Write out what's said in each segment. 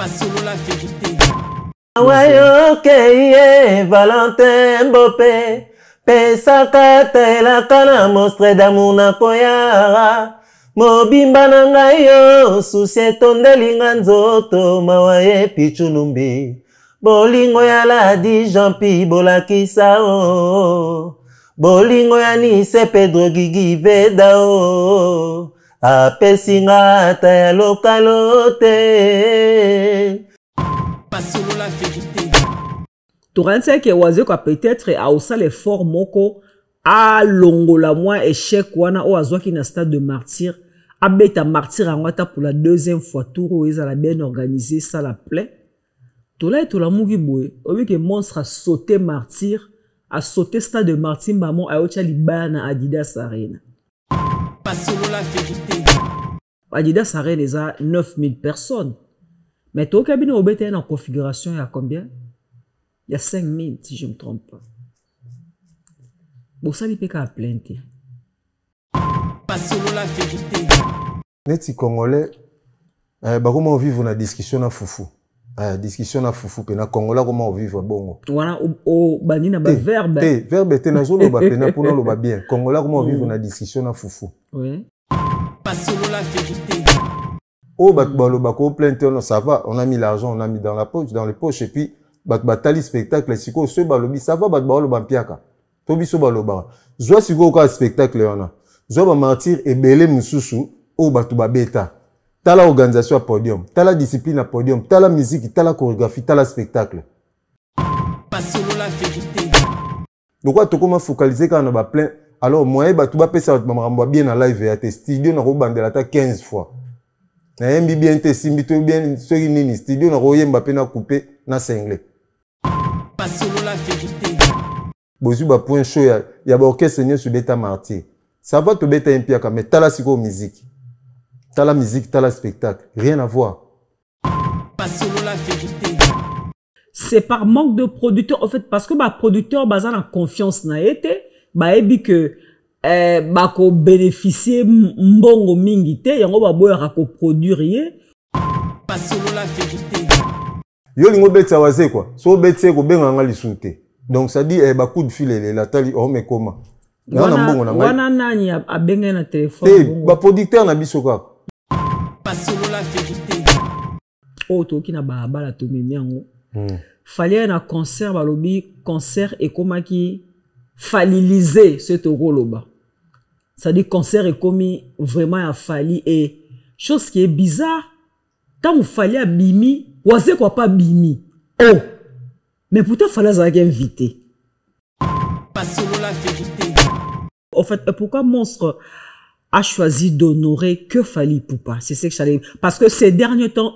selon la vérité. Wayoke Valentin Bopé pesaka tela kana monstre d'amour na koyara mobimba na ngai yo susi etondelinga nzoto mawaye pichulumbi bolingo ya Ladi Jean-Pi bolakisa o bolingo ya Nise Pedro Gigi Veda o apesinga ata ya lokalote. Selon la vérité. Toranse ke waze kwa peut-être a osa l'effort moko a longola moi échec wana o azwaki na stade de martyr a beta martyr angata pour la deuxième fois tour o ezala bien organisé ça la plaît. Tola et tola mugi boye obi ke monstre a sauté martyr a sauté stade de martyr maman a ocha libana na Adidas Arena. Selon la vérité. Adidas Arena eza 9000 personnes. Mais toi, cabinet au BTN en configuration, il y a combien? Il y a 5000, si je ne me trompe pas. Bon, ça, il peut qu'à plaindre. Selon la vérité. Neti Congolais, comment vivre la discussion à foufou? Discussion à foufou, pena Congolais, comment vivre bongo? Voilà, au banina, verbe. Verbe, t'es na zolo ba pena pour nous le bien. Congolais, comment vivre la discussion à foufou? Oui. Selon la vérité. Oh, bako plainte, ça va, on a mis l'argent, on a mis dans la poche, dans les poches, et puis, batali spectacle, siko, ce balobi, ça va, balo bampiaka. Tobi so baloba. Zwa siko ka spectacle, on a. Zwa ba martyr et belé mususu, oh, batu babeta. Tala organisation à podium, tala discipline à podium, tala musique, tala chorégraphie, tala spectacle. Selon la vérité. Donc, quoi, tu comment focaliser quand on a plein, alors, moi, batu ba pesa, maman, bien en live, et à tes studios, on a bandela 15 fois. Na yembi bien te simbito bien soki nini studio na royemba pe na couper na single. Selon la vérité. Bozu ba point show ya ba orchestre nyo sur beta martyr. Ça va te beta impiaka mais tala siko musique. Tala musique, tala spectacle, rien à voir. Selon la vérité. C'est par manque de producteurs en fait parce que ma producteur basé en confiance na été, ba ebi que bako bénéficier mbongo mingi te yango baboya ko produire selon la vérité. Yo lingo betsa waze quoi so betse ko benga nga lisute donc ça dit ba coup de fil la tali o me koma na mbongo na ngai wana nani a benga na téléphone ba producteur na biso ka selon la vérité. O to ki na ba bala to memiango fallait na concert balobi concert et komaki faliliser ce togoloba. Ça dit concert est commis vraiment à Fali et chose qui est bizarre quand vous fallait à Bimi oisez quoi pas Bimi oh mais pourtant fallait avoir invité selon la vérité. En fait pourquoi Monstre a choisi d'honorer que Fali Poupa c'est ce que j'allais parce que ces derniers temps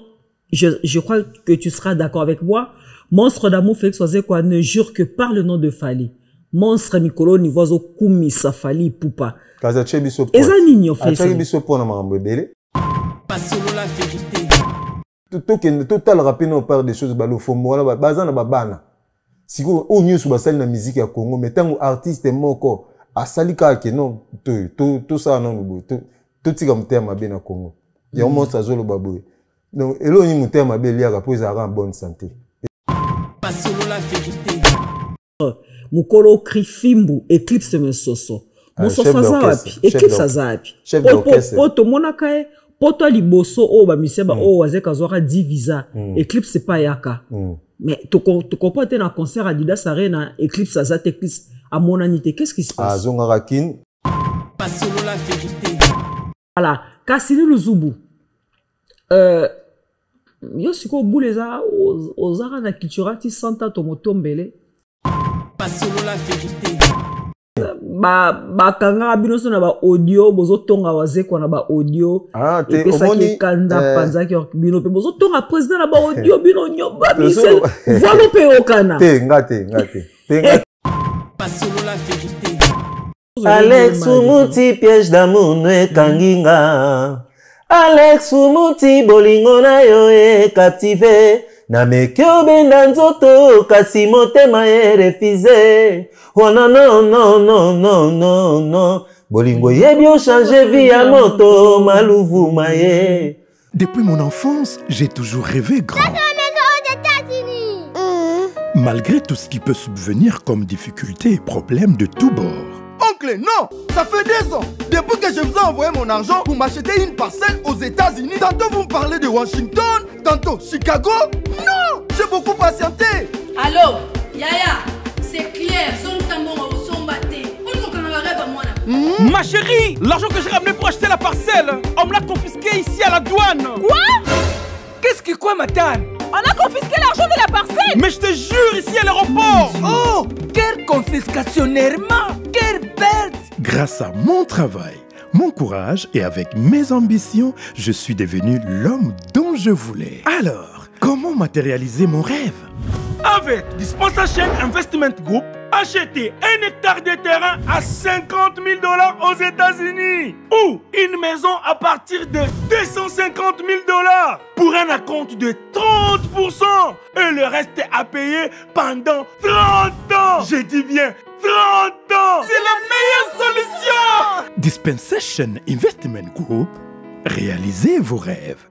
je crois que tu seras d'accord avec moi Monstre d'amour Félix oisez quoi ne jure que par le nom de Fali Monstre Mikolo Nivoiso Kumi Safali Poupa. Kaza Chebiso. Eza nini en fait? Chebiso pour na marambo belé. Selon la vérité. Total rapide on parle des choses balo fomo la bazana babana. Siko o news basali na musique ya Congo mais tango artiste moko asali ka ke non to ça non bo to tika mutema be na Congo. Ya Monstre azolo baboy. Donc elo ni mutema be liaka pour en bonne santé. Selon la vérité. Mukolo Krifimbu, Eclipse Mesoso. Mososo Zawapi, Eclipse Zawapi. Chef d'orchestre. Poto Monakae, Poto Liboso, O Bamiseba, O Wazeka Zora Divisa, Eclipse Payaka. Mais tu comprends, tu es dans un concert à Adidas Arena, Eclipse Azat, Eclipse à Monanité. Qu'est-ce qui se passe? Ah, Zongarakin. Selon la vérité. Voilà, Kassini Luzubu. Yo siko bouleza aux arts na culturati santa tomotombele. Selon la vérité. Kanga binoso na ba audio bozo tonga wazeko na ba audio te omoni kanda panzaki bino pe bozo tonga président na ba audio bino nyoba bisel valo pe okana ngate selon la vérité. Alex Umuti piège d'amour ne kanginga Alex Umuti bolingo na yo e captivé na mekyo benda nzoto kasi motema e refusé oh non non non non non non non bolingo yebi o changer vie ya moto maluvu maye Depuis mon enfance, j'ai toujours rêvé grand. Malgré tout ce qui peut subvenir comme difficultés et problèmes de tous bords. Oncle, non! Ça fait 2 ans! Depuis que je vous ai envoyé mon argent pour m'acheter une parcelle aux États-Unis, tantôt vous me parlez de Washington, tantôt Chicago. Non! J'ai beaucoup patienté! Allô? Yaya, c'est clair, son batté. Ma chérie, l'argent que j'ai ramené pour acheter la parcelle, on me l'a confisqué ici à la douane. Quoi? Qu'est-ce que quoi, madame? On a confisqué l'argent de la parcelle? Mais je te jure, ici à l'aéroport. Oh, quelle confiscationnairement, quelle perte! Grâce à mon travail, mon courage et avec mes ambitions, je suis devenu l'homme dont je voulais. Alors, comment matérialiser mon rêve? Avec Dispensation Investment Group, achetez 1 hectare de terrain à 50 000 $ aux États-Unis ou une maison à partir de 250 000 $ pour un acompte de 30% et le reste à payer pendant 30 ans. Je dis bien 30 ans. C'est la meilleure solution. Dispensation Investment Group, réalisez vos rêves.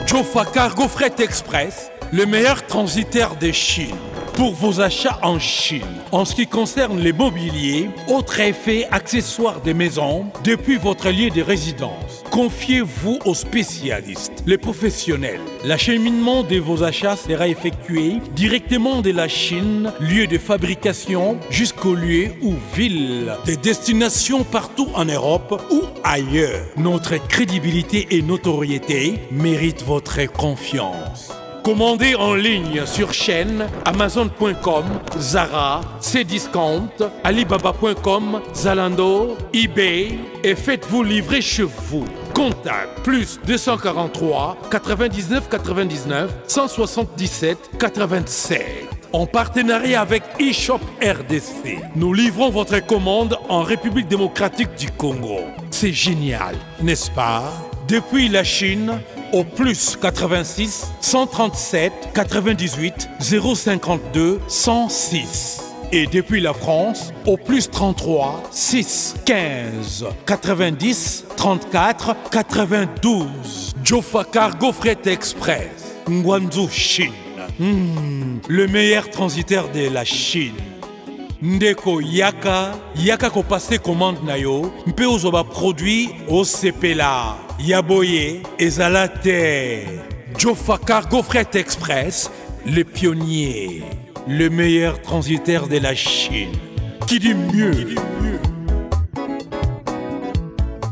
Jofa Cargo Fret Express, le meilleur transitaire de Chine. Pour vos achats en Chine, en ce qui concerne les mobiliers, autres effets, accessoires des maisons, depuis votre lieu de résidence, confiez-vous aux spécialistes, les professionnels. L'acheminement de vos achats sera effectué directement de la Chine, lieu de fabrication, jusqu'au lieu ou ville, des destinations partout en Europe ou ailleurs. Notre crédibilité et notoriété méritent votre confiance. Commandez en ligne sur chaîne Amazon.com, Zara, Cdiscount, Alibaba.com, Zalando, eBay et faites-vous livrer chez vous. Contact plus 243 99 99 177 87. En partenariat avec eShop RDC, nous livrons votre commande en République démocratique du Congo. C'est génial, n'est-ce pas? Depuis la Chine, au plus 86 137 98 052 106. Et depuis la France, au plus 33 6 15 90 34 92. Jofa Cargo Fret Express, Guangzhou, Chine. Le meilleur transitaire de la Chine. Ndeko yaka ko passe commande na yo mpe ozoba produit au sepela yaboye ezala te. Jofa Cargo Fret Express, les pionniers, le meilleur transitaire de la Chine. Qui dit mieux?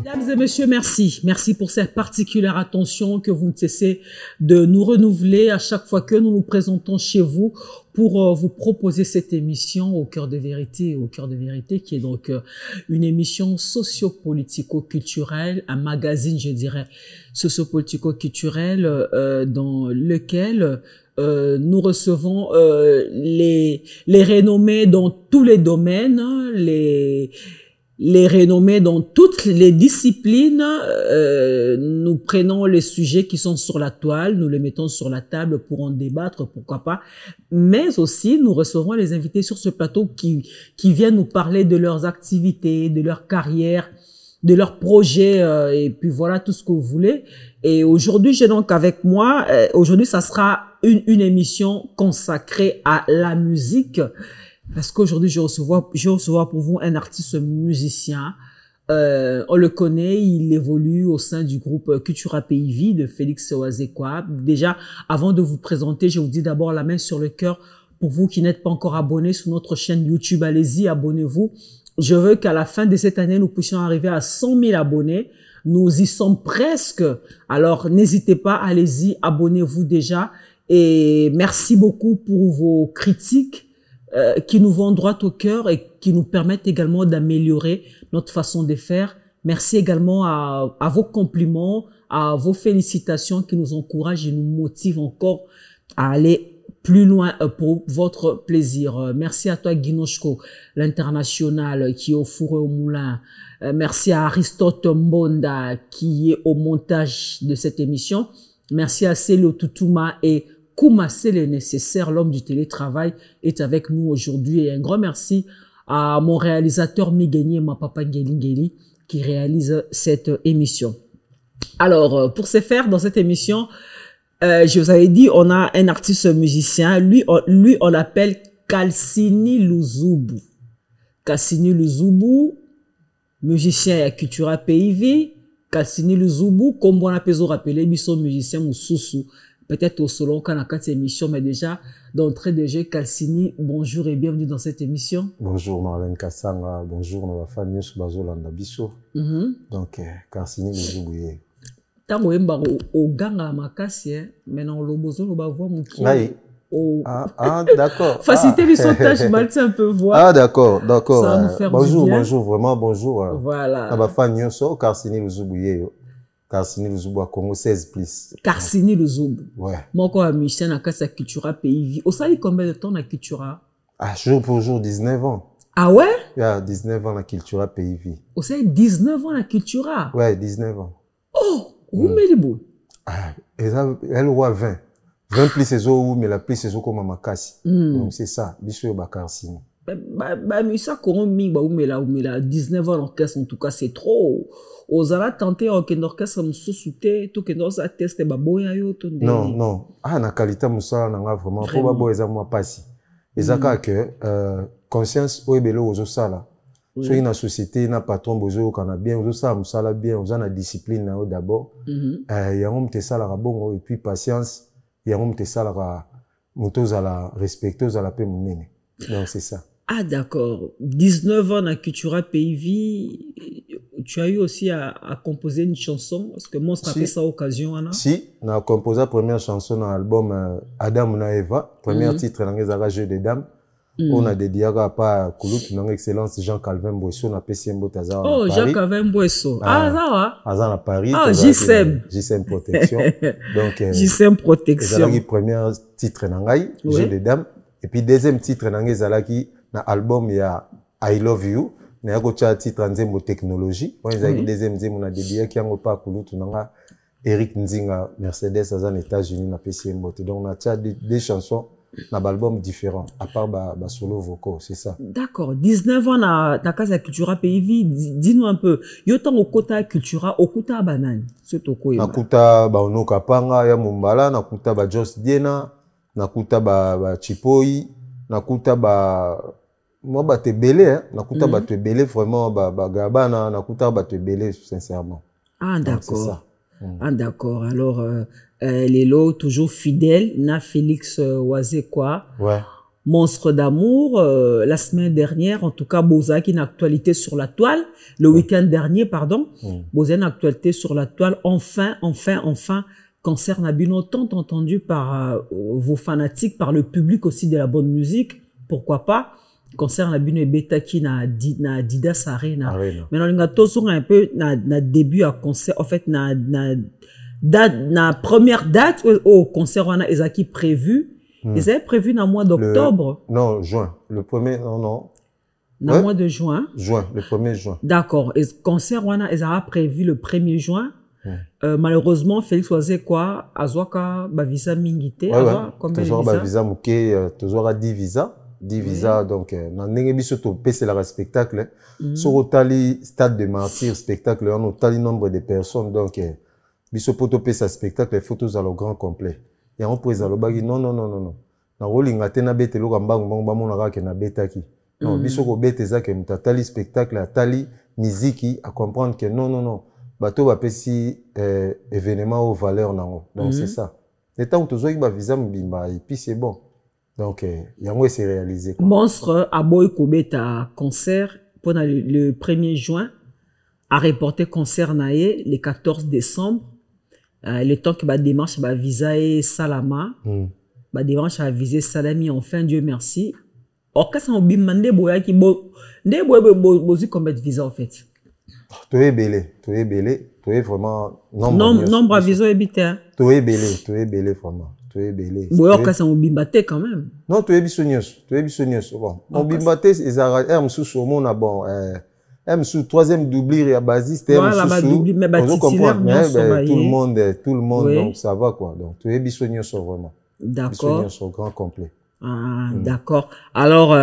Mesdames et messieurs, merci. Merci pour cette particulière attention que vous ne cessez de nous renouveler à chaque fois que nous nous présentons chez vous pour vous proposer cette émission Au cœur de vérité. Au cœur de vérité qui est donc une émission socio-politico-culturelle, un magazine, je dirais, socio-politico-culturel dans lequel nous recevons les renommés dans tous les domaines, les renommés dans toutes les disciplines. Nous prenons les sujets qui sont sur la toile, nous les mettons sur la table pour en débattre, pourquoi pas. Mais aussi, nous recevons les invités sur ce plateau qui viennent nous parler de leurs activités, de leur carrière, de leurs projets, et puis voilà tout ce que vous voulez. Et aujourd'hui, j'ai donc avec moi, aujourd'hui, ça sera une émission consacrée à la musique. Parce qu'aujourd'hui, je reçois pour vous un artiste musicien. On le connaît, il évolue au sein du groupe Cultura PIV de Félix Oazekwa. Déjà, avant de vous présenter, je vous dis d'abord la main sur le cœur. Pour vous qui n'êtes pas encore abonnés sur notre chaîne YouTube, allez-y, abonnez-vous. Je veux qu'à la fin de cette année, nous puissions arriver à 100 000 abonnés. Nous y sommes presque. Alors, n'hésitez pas, allez-y, abonnez-vous déjà. Et merci beaucoup pour vos critiques qui nous vont droit au cœur et qui nous permettent également d'améliorer notre façon de faire. Merci également à vos compliments, à vos félicitations qui nous encouragent et nous motivent encore à aller plus loin pour votre plaisir. Merci à toi Guinochko, l'international qui est au four et au moulin. Merci à Aristote Mbonda qui est au montage de cette émission. Merci à Célo Toutouma et Koumassé le nécessaire, l'homme du télétravail, est avec nous aujourd'hui. Et un grand merci à mon réalisateur Migeni et ma papa Ngeli qui réalise cette émission. Alors, pour ce faire, dans cette émission, je vous avais dit, on a un artiste musicien. Lui, on l'appelle Kalsini Luzubu. Kalsini Luzubu, musicien à Cultura PIV. Kalsini Luzubu, comme on a pu rappeler, lui, son musicien Moussousou. Peut-être au salon quand on a cette émission, mais déjà, d'entrée de jeu, Kalsini, bonjour et bienvenue dans cette émission. Bonjour Marlène Kassanga, bonjour nos fans Bazolanda Bisso. Donc, Kalsini Luzubu. Tango yemba au ganga makasi, maintenant le bozo le bavoie mon qui. Ah, d'accord. Faciliter les sautages, mal un peu voir. Ah, d'accord, d'accord. Ça va nous faire bonjour, du bien. bonjour, vraiment bonjour. Voilà. Ma fan Yoso, Kalsini Luzubu. Kalsini Luzubu à Congo 16 plus. Kalsini Luzubu. Ouais. Moi, quand je suis dans la Cultura PIV, au sali combien de temps dans la Cultura? Ah, jour pour jour, 19 ans. Ah ouais? Il y a 19 ans dans la Cultura PIV. Au sali 19 ans dans la Cultura? Ouais, 19 ans. Oh! Où met les bouts? Ah, elle voit 20. 20 plus ces eaux, mais la plus ces eaux comme Makasi. Donc c'est ça, Bissou Bakarsini. Mais ça, comment mi, bah, où met là, 19 ans l'orchestre, en tout cas, c'est trop. Aux ala tenté, qu'un orchestre me sous-souté, tout qu'un orchestre teste, bah, boya yo, ton Non, non. Ah, na qualité moussa, n'a vraiment, faut pas boya moi passi. Et ça, que, conscience, ou ebelo aux osala. So une société na patron bozo kana bien ozo ça musala bien ozo na discipline na d'abord yango mte sala bongo et puis patience yango mte sala moto à la respecter à la paix munene. Donc c'est ça. Ah d'accord. 19 ans na Cultura PIV, tu as eu aussi à composer une chanson parce que moi ça fait ça occasion ana. Si, na composé la première chanson dans l'album Adam na Eva, premier titre dans Jeu des dames. On a dédié à pas Koulout, non excellence Jean-Calvin Boisseau, on a PCM Botaza. Oh, Jean-Calvin Boisseau. Ah, ça va. Azan à Paris. Ah, JSM. JSM Protection. Donc, JSM Protection. C'est le premier titre Nangai, Jeu des dames. Et puis, deuxième titre Nangai Zalaki, na album, il y a I Love You. Il y a un titre en Zembo Technologie. On a deuxième Zembo, on a dédié à pas Koulout, Nanga, Eric Nzinga, Mercedes, Azan, États-Unis, na PCM Botaza. Donc, on a des chansons. Un album différent, à part solo vocaux, c'est ça. D'accord. 19 ans na casa Cultura PIV, dis-nous un peu. Yotan au kota Cultura, au kuta banane. C'est au quoi? Nakuta ono kapanga ya mumbala, nakuta Jos Diena, nakuta Chipoi, nakuta moi tebele, nakuta tebele vraiment gabana, nakuta tebele sincèrement. Ah d'accord. Ah d'accord. Alors les lots toujours fidèles, na Félix Wazekwa. Ouais. Monstre d'amour, la semaine dernière, en tout cas, Boza qui a une actualité sur la toile, le week-end dernier, pardon, Boza a une actualité sur la toile, enfin, Cancer n'a bien autant entendu par vos fanatiques, par le public aussi de la bonne musique, pourquoi pas, Cancer n'a bien bêta qui na Didas Arena. Maintenant, on a tous un peu, na début à concert, en fait, na première date au concert, on a Ezaki prévu. Ils avaient prévu dans le mois d'octobre. Non, juin. Le premier, non. Dans le mois de juin. Juin, le 1er juin. D'accord. Et le concert, on a prévu le 1er juin. Malheureusement, Félix Wazekwa, Azwaka, visa mingite. Toujours visa mouké, toujours 10 visas. 10 visas, donc, dans le biso c'est le spectacle. Sur le stade de martyr, spectacle, on a le nombre de personnes, donc, biso potopé sa spectacle, les photos à le grand complet. Et on peut dire, non. Na rolling atena bete lo kambango bango bamonaka ke na betaki. Non, biso ko bete za ke mtatali spectacle atali musique à comprendre que non. Bato ba pesi événement aux valeurs nango. Donc c'est ça. Le temps que tu ba visa mbimba et puis c'est bon. Donc yango c'est réalisé. Monstre a boy kobeta concert pendant le 1er juin a reporté concert naé le 14 décembre. Le temps que démarche visa et Salama, démarche à viser Salami, enfin Dieu merci. Or quand ça on bimande boya qui bozi combien de visa en fait? Tu es belé, tu es vraiment nombre à visa habité. Tu es belé vraiment, tu es belé. Boya quand ça on bimbate quand même. Non, tu es bisognos. Bon, on bimbate ils arrêtent sous au monde bon sous troisième doublure à basiste voilà, tout le monde oui. Donc ça va quoi. Donc tu es bisognos vraiment. D'accord. Bisognos au grand complet. Ah, d'accord. Alors,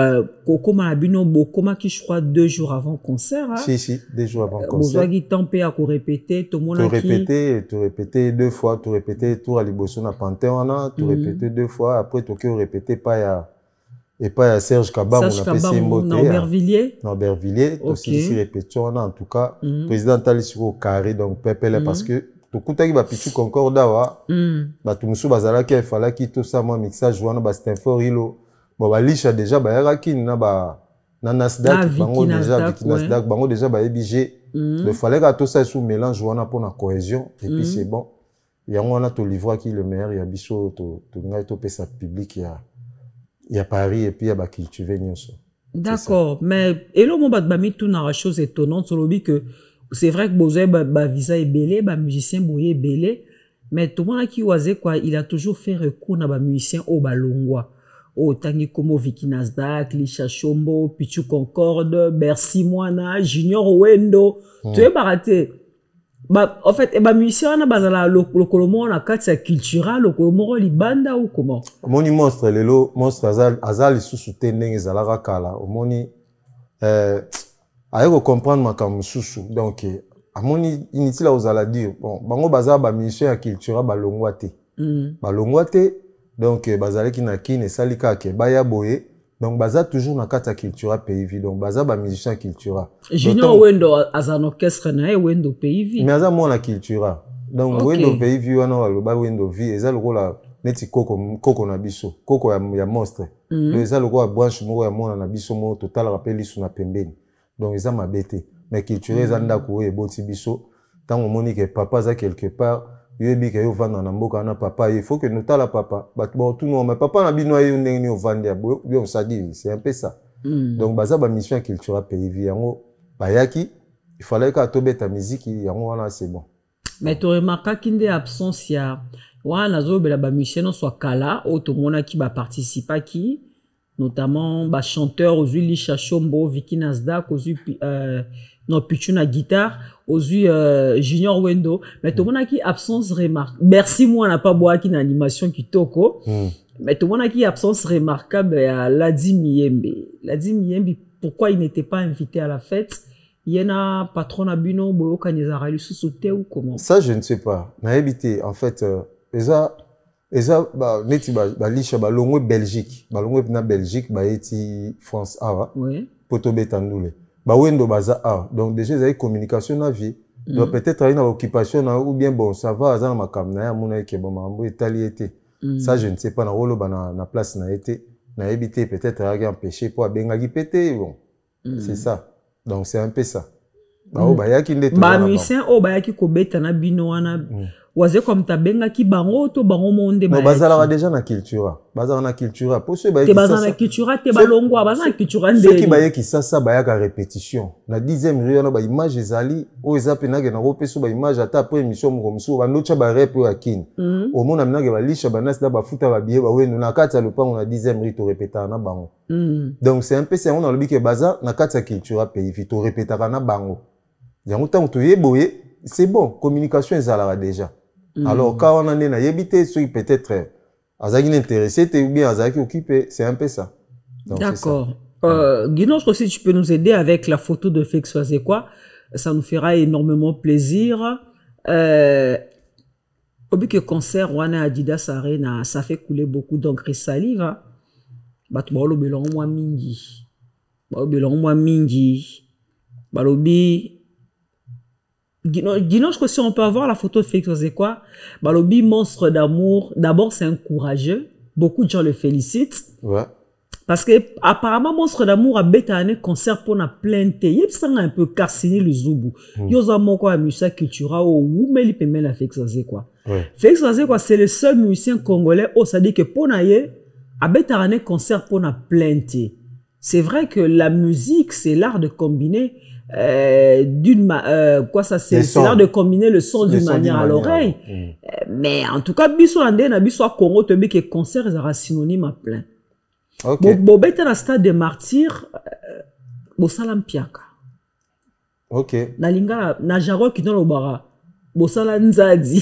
Coco Malabino, comment qui je crois 2 jours avant le concert, hein? Si, 2 jours avant le concert. Vous avez tempé à répéter, tout le monde a répété 2 fois, tout répété, tout à l'Ibosso na Panthéon, tout répété 2 fois, après tout répété pas et pas à Serge Kabam, on a passé Mbote. Norbert-Villiers? Norbert-Villiers, aussi répétition, en tout cas, président Talissi au carré, donc Pépele, parce que tout le monde qui pichu Concorde, tout le monde qui fallait qu'il tout ça, moi, mixage, jouant, Stanford, Hilo, bon, Lisha déjà, Yarakin, Nasdaq, Bango déjà, Ebigé, il fallait que tout ça sous mélange, jouant pour la cohésion, et puis c'est bon. Il y a un autre livre qui est le meilleur, il y a Bichot, tout le sa public, il y a Paris et puis il y a Bakiltuve. D'accord, mais et là, on va mettre tout dans la chose étonnante sur le que c'est vrai que Bozé, visa est belé, musicien Boye est belé, mais tout le monde qui oise quoi, il a toujours fait recours à musicien au balongwa. Au tangi comme Vicky Nasdaq, Lisha Chombo, Pichu Concorde, Bercy Moana, Junior Wendo, tu es baraté. En fait, musicien, le Colomo, on a 4 culturel, le Colomo, libanda ou comment? Moni monstre, le monstre, azal, sous soutien, zalara kala, moni, aïe, comprendre ma kam sous donc, amoni, inutile aux ala dire, bon, bango baza, musicien, culturel, balongwate. Balongwate, donc, bazale qui na ki, ne salika ke, baya boye, donc, baza toujours na kata cultura pays donc, baza musicien cultura. Junior Wendo, azan orchestre na Wendo pays mais aza mo na cultura. Donc, Wendo pays wana waloba Wendo vie, eza loko la neti koko na biso, koko ya monstre. Donc, eza loko la branche mo ya mona na biso mo total rappel isu na pembeni. Donc, eza mabete. Mais cultura eza ndako e boti biso, tango moni ke papa za quelque part, yebi ke yo vanda na mboka na papa, il faut que nous tala papa. Bon, tout non, mais papa na bino yo ndenge ni vanda bo, on ça dit, c'est un peu ça. Donc baza ba mission culturelle pays yango bayaki, il fallait que tobe ta musique yango wana c'est bon. Mais tu remarques qu'il y a absence ya wana zo bela ba mission soit kala au tout monde qui va participer qui notamment ba chanteur aux Lisha Chombo, Vicky Nasdaq, aux non Pichu na guitare, aux Junior Wendo, mais tout le monde qui absence remarque. Merci moi n'a pas boire qui animation qui toko. Mais tout le monde qui absence remarquable à Ladi Miyembe. Ladi Miyembe, pourquoi il n'était pas invité à la fête? Il y en a patron Abino Boyo Kanezara lui sous-sauté ou comment? Ça je ne sais pas. N'a habité en fait eza neti lisha balongwe Belgique, balongwe na Belgique ba eti France awa. Oui. Poto betandoule. Wendo baza a donc déjà ils ont communication na vie donc peut-être une occupation ou bien bon ça va azana makamna ya mona ke bon mambo italiété ça je ne sais pas na rolo na place na été na habité peut-être a empêché pour benga ki pété bon c'est ça donc c'est un peu ça bayaki ndeto musicien bayaki ko beta na bino wana waze comme ta benga ki bango to bango monde ba bazala déjà na culture bazala na culture pour ceux bayaki bazala na culture te balongwa bazala na culture ndé ceux qui bayaki ça bayaka répétition na 10e rue na ba image ezali o ezape na gena ropeso ba image ata après émission mo komso ba nocha ba rap ya kin au mona minage ba lisha ba nas da ba futa ba biye ba wenu na kati ya lopango na 10e rue to répéter na bango donc c'est un peu ça on a le bique baza na kati ya culture pays to répéter na bango yango tant to yeboye c'est bon communication ezala déjà. Alors, quand on en est, habité, peut-être, Azaki intéressé, ou bien Azaki occupé, c'est un peu ça. D'accord. Guinon, si tu peux nous aider avec la photo de Félix Oazekwa, ça nous fera énormément plaisir. Au but que concert, Wana Adidas Arena, ça fait couler beaucoup d'encre et salive. Batubalo belong moi mingi. Balobi. Guinon, je crois que si on peut avoir la photo de Félix Oazekwa, Balobi, monstre d'amour, d'abord c'est un courageux, beaucoup de gens le félicitent. Ouais. Parce que apparemment monstre d'amour a bêta un concert pour na plainte, il y a un peu carciné le zoubou. Yoza moko a musicien culturel ou mais il peut mettre la Félix Oazekwa. Félix Oazekwa c'est le seul musicien congolais où ça dit que pour na ye a bêta un concert pour na plainte. C'est vrai que la musique c'est l'art de combiner quoi ça c'est l'art de combiner le son d'une manière à l'oreille mais en tout cas biso andé na biso Congo te bi que concert sera synonyme à plein. OK bo beta na stade de martyr bo salam piaka. OK na linga na jaro qui dans le bara bo sala nzadi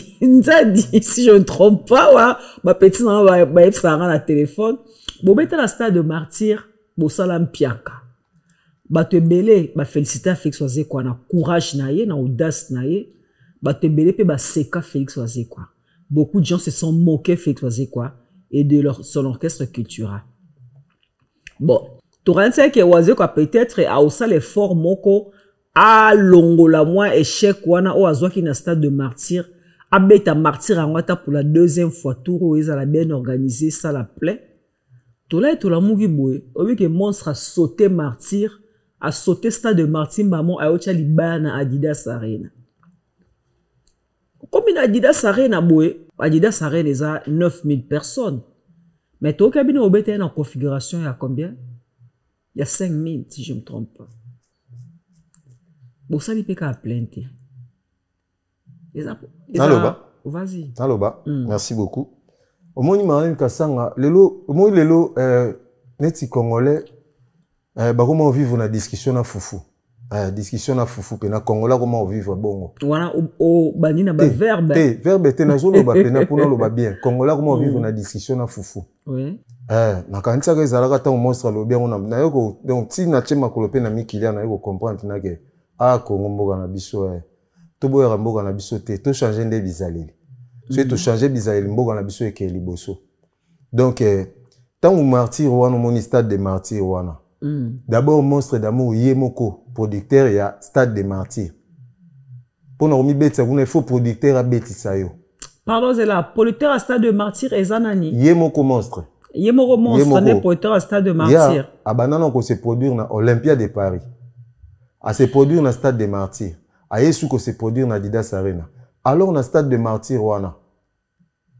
si je ne trompe pas wa ba petit na ba ça na téléphone bobeta na stade de martyr bosala mpiaka bato ebele bafélicita Félix Wazekwa na courage na ye na audace na ye bato ebele pe baseka Félix Wazekwa. Beaucoup de gens se sont moqués Félix Wazekwa et de son orchestre culturel. Bon, Toranse ke Wazekwa peut-être a aussi l'effort moko a longola moi échec wana o azwaki na stade de martyr abeta martyr angata pour la deuxième fois tour où ils a bien organisé ça la plaît. Tola mugi boy, obi ke monstre a sauté martyr, a sauté stade de martyr maman a ocha libana Adidas Arena. Comme une Adidas Arena boy, Adidas Arena les a 9000 personnes. Mais toi cabine au BTN en configuration il y a combien? Il y a 5000 si je ne me trompe pas. Bon ça il peut qu'à plainte. Vas-y. Aloba, merci beaucoup. Au moins il m'a dit que ça lelo neti congolais comment vivre na discussion na foufou. Discussion na foufou pe na congolais comment vivre bongo. Wana o banina ba verbe. Verbe te na zolo ba pena pour lo ba bien. Congolais comment vivre na discussion na foufou. Oui. Na kanisa ka zalaka ta monstre lo bien na yoko donc ti na chema kolope na mikilia na yoko comprendre na ke Congo mboka na biso to boya mboka na biso te to changer nde bizaleli. C'est to changer bizaleli mboka na biso ke liboso. Donc tant martyr wana mon stade de martyr wana. D'abord monstre d'amour yemoko producteur ya stade de martyr. Pour nous betisa il faut producteur a betisa yo. Pardon c'est là producteur à stade de martyr ezanani. Yemoko monstre. Yemoko monstre ne producteur à stade de martyr. Abanana ko se produire na Olympia de Paris. À se produire dans le stade de martyrs. À Yesu ko se produire dans Adidas Arena. Alors dans le stade de martyrs wana.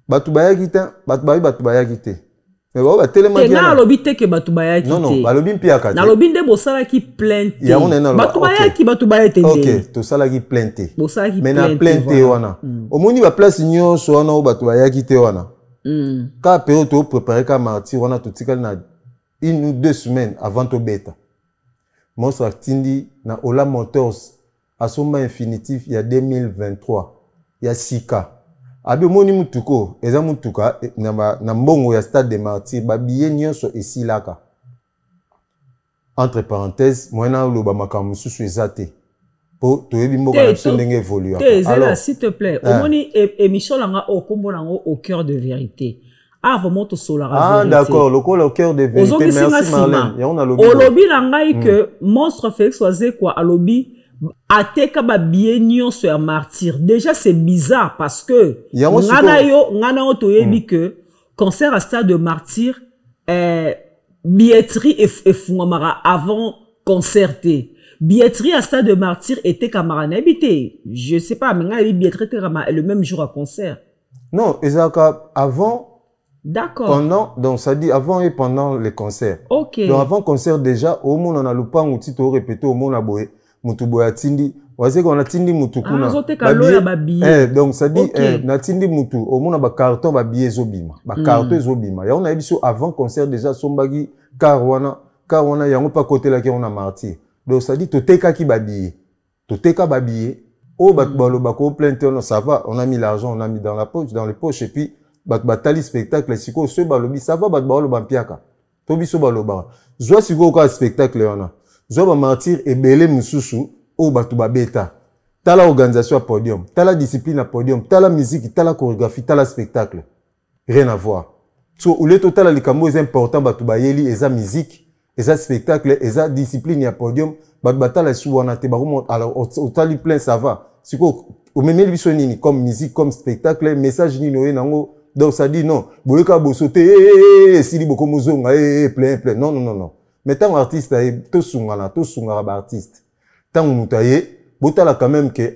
Batubaya kita, batubaya kite. Mais ba tellement bien. Na lobite ke batubaya kite. Non, balobi mpiaka te. Na lobinde bosala ki plainte. Batubaya te. OK, to sala ki plainte. Bosala ki plainte. Mais na plainte wana. Omoni ba place nyonso wana o batubaya kite wana. Ka période to préparer ka martyr wana to tikal na 1 ou 2 semaines avant to beta. Monstre Tindi na Ola Motors à son infinitif il y a 2023 il y a 6K abi moni mutuko eza mutuka na mbongo ya stade de martyr ba billet nyonso esilaka entre parenthèses moina loba makambo susu ezate po toyebi mboka na biso ndenge évolue alors s'il te plaît omoni émission langa okombo nango au cœur de vérité. Ah, vraiment, tout cela. Ah, d'accord, le cœur de vérité. Merci, Marlène. Et on a lobby. Au lobby, l'angaï que monstre Félix Wazekwa à lobby, a teka ba bien sur martyr. Déjà, c'est bizarre parce que, ngana toyebi que, concert à stade de martyr, billetterie et fumamara avant concerté. Billetterie à stade de martyr était camarade habité. Je sais pas, mais ngana billetterie était le même jour à concert. Non, avant, d'accord. Pendant, donc ça dit avant et pendant les concerts. Ok. Donc avant concert déjà, au monde on a le pan ou tito répété au monde a boé, mutuboya tindi. Voici qu'on a tindi mutukuna. Donc ça dit, na tindi mutu, au monde a ba carton ba billet zobima, ba carton zobima. Ya on a dit avant concert déjà sombagi karwana yango pas côté là qui on a martyr. Donc ça dit toteka ki ba billet, toteka ba billet. Oh batbalo bako plein on ça va, on a mis l'argent, on a mis dans les poches et puis batali spectacle siko so balobi ça va batbalo bampiaka to biso baloba zo siko ka spectacle yana zo ba martyr ebele mususu o batu babeta tala organisation à podium tala discipline à podium tala musique tala chorégraphie tala spectacle rien à voir so le total likambo est important batu bayeli eza musique eza spectacle eza discipline à podium batu batala suwana te barumo alors au tali plein ça va siko o memeli biso nini comme musique comme spectacle message nini oye nango. Donc ça dit non, boyeka bosote sili boko mozonga plein. Non. Mais tant artiste to sungala ba artiste. Tant mutaye, botala quand même que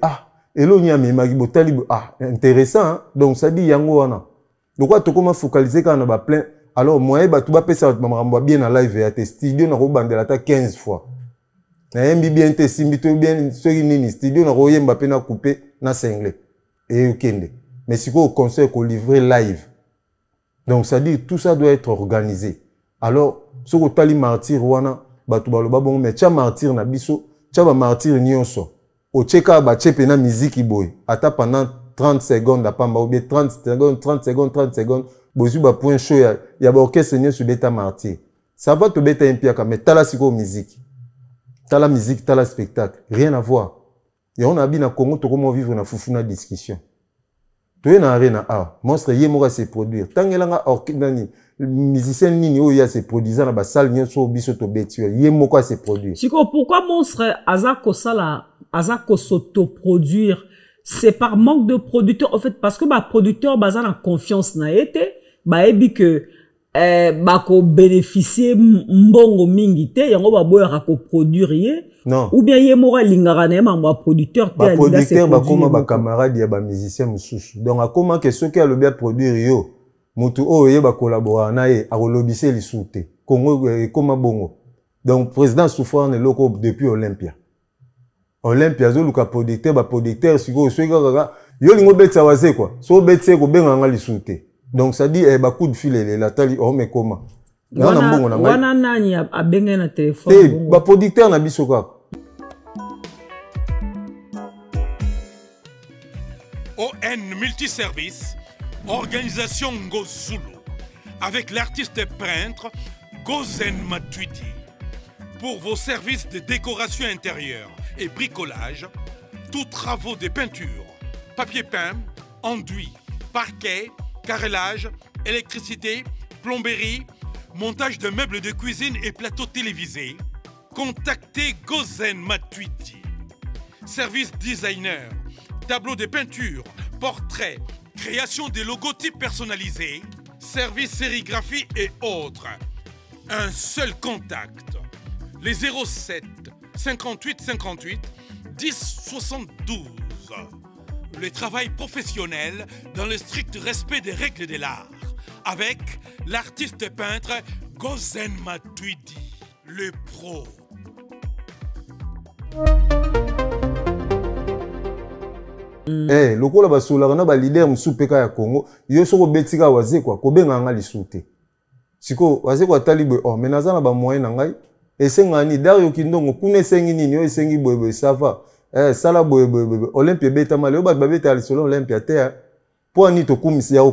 elo nyami magi botali intéressant. Hein? Donc ça dit yango wana. Donc quoi to comment focaliser quand on ba plein. Alors moi ba tu ba pesa mambo bien en live ya te studio na ko bandela ta 15 fois. Na mbi bien te simbito bien soki nini studio na ko yemba pe na couper na single. Et okende. Mais si vous conseille qu'on livre live. Donc, ça dit, tout ça doit être organisé. Alors, si vous avez martyr, mais tu as martyr na biso, tu as martyr nyonso. Au tcheka ba tchepe na musique boy. Ata pendant 30 secondes à pamba ou bien 30 secondes, bozu ba point chaud ya ba orchestre nyo sur beta martyr. Ça va te beta impiaka mais tala siko musique. Tala musique, tala spectacle, rien à voir. Et on a bien na Congo to comment vivre na fufuna discussion. Tu es na arena a monstre yé moka se produire. Tangelanga orchestre musicien nini o ya se produisant na ba salle nyo so biso to beti yé moka se produire. Siko pourquoi monstre azako sala azako s'autoproduire? C'est par manque de producteurs, en fait, parce que ma producteur basé en confiance na été, bah ebi que ko bénéficier mbongo mingité, yango ba boya ko produire yé. Non. Ou bien yé mora lingara na ma producteur ba producteur ba koma ba camarade ya ba musicien mususu. Donc a comment que ceux qui a le bien produire yo, mutu o yé ba collaborer na yé a relobisser les soute. Congo koma bongo. Donc président souffrant ne loko depuis Olympia. Olympia zo luka producteur ba producteur siko swega yo lingo betsa waze quoi so betse ko benga nga lisute donc ça dit ba coup de fil la tali o me koma wana nani a benga na téléphone ba producteur na biso ka ON Multiservice organisation Ngozulu avec l'artiste peintre Gozen Matuidi pour vos services de décoration intérieure et bricolage, tous travaux de peinture, papier peint, enduit, parquet, carrelage, électricité, plomberie, montage de meubles de cuisine et plateaux télévisés, contactez Gozen Matuidi. Service designer, tableau de peinture, portrait, création de logotypes personnalisés, service sérigraphie et autres. Un seul contact, les 07 58 58 10 72. Le travail professionnel dans le strict respect des règles de l'art avec l'artiste peintre Gozen Matuidi, le pro. Eh, lokola basola na ba leader musupeka ya Congo, yo soko betika waze kwa kobenga nga lisute. Siko waze kwa talibe oh menaza na ba moyen na ngai. Esengani dario kindongo kuna sengi nini yo esengi boyeboy sava sala boyeboy Olympia beta male yo bat babeta ali solo Olympia te pour ni to kumisa ya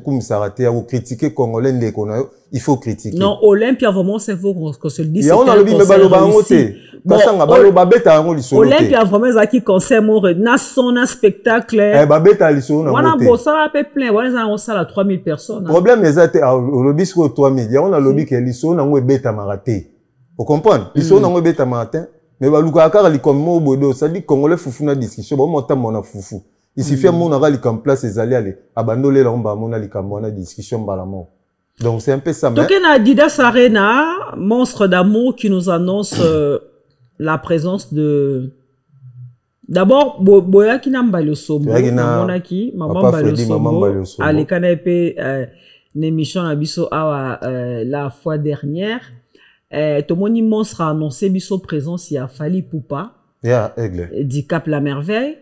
kumisa raté ya critiquer congolais ndeko na yo il faut critiquer. Non Olympia vraiment c'est faut qu'on se le dise. Ya on a lobi me baloba ngote kasanga baloba beta ngo li solo. Olympia vraiment zaki concert mo na son spectacle. Babeta ali solo na ngote. Wana bossa peu plein wana za on sala 3000 personnes. Problème ezate lobi sko 3000 ya on a lobi ke li solo na ngo beta maraté. Vous comprenez? Ils sont dans le bêta matin, mais baluka akara li comme mo bodo, ça dit congolais foufou na discussion, bon monta mona foufou. Il suffit à mon aval comme place les alliés aller abandonner là on va mona li comme mona discussion balamon. Donc c'est un peu ça. Donc on a Adidas Arena, monstre d'amour qui nous annonce la présence de d'abord boya ki na mbalo sobo, mona ki maman mbalo sobo. Ale kana pe une émission na biso la fois dernière. Tomoni Monstre a annoncé biso présence, il a Fally Poupa. Du Cap La Merveille.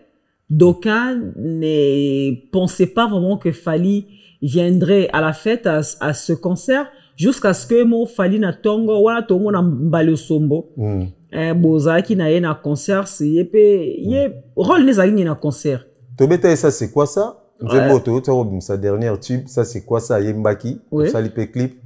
D'aucuns ne pensaient pas vraiment que Fally viendrait à la fête, à ce concert, jusqu'à ce que mo Fally na tongo, wala tomo na mbalo sombo. Boza qui na yé concert, c'est rôle les alignes na concert. Tobeta, ça c'est quoi ça? Sa dernière tube, ça c'est quoi ça? Yembaki, Fally pe clip.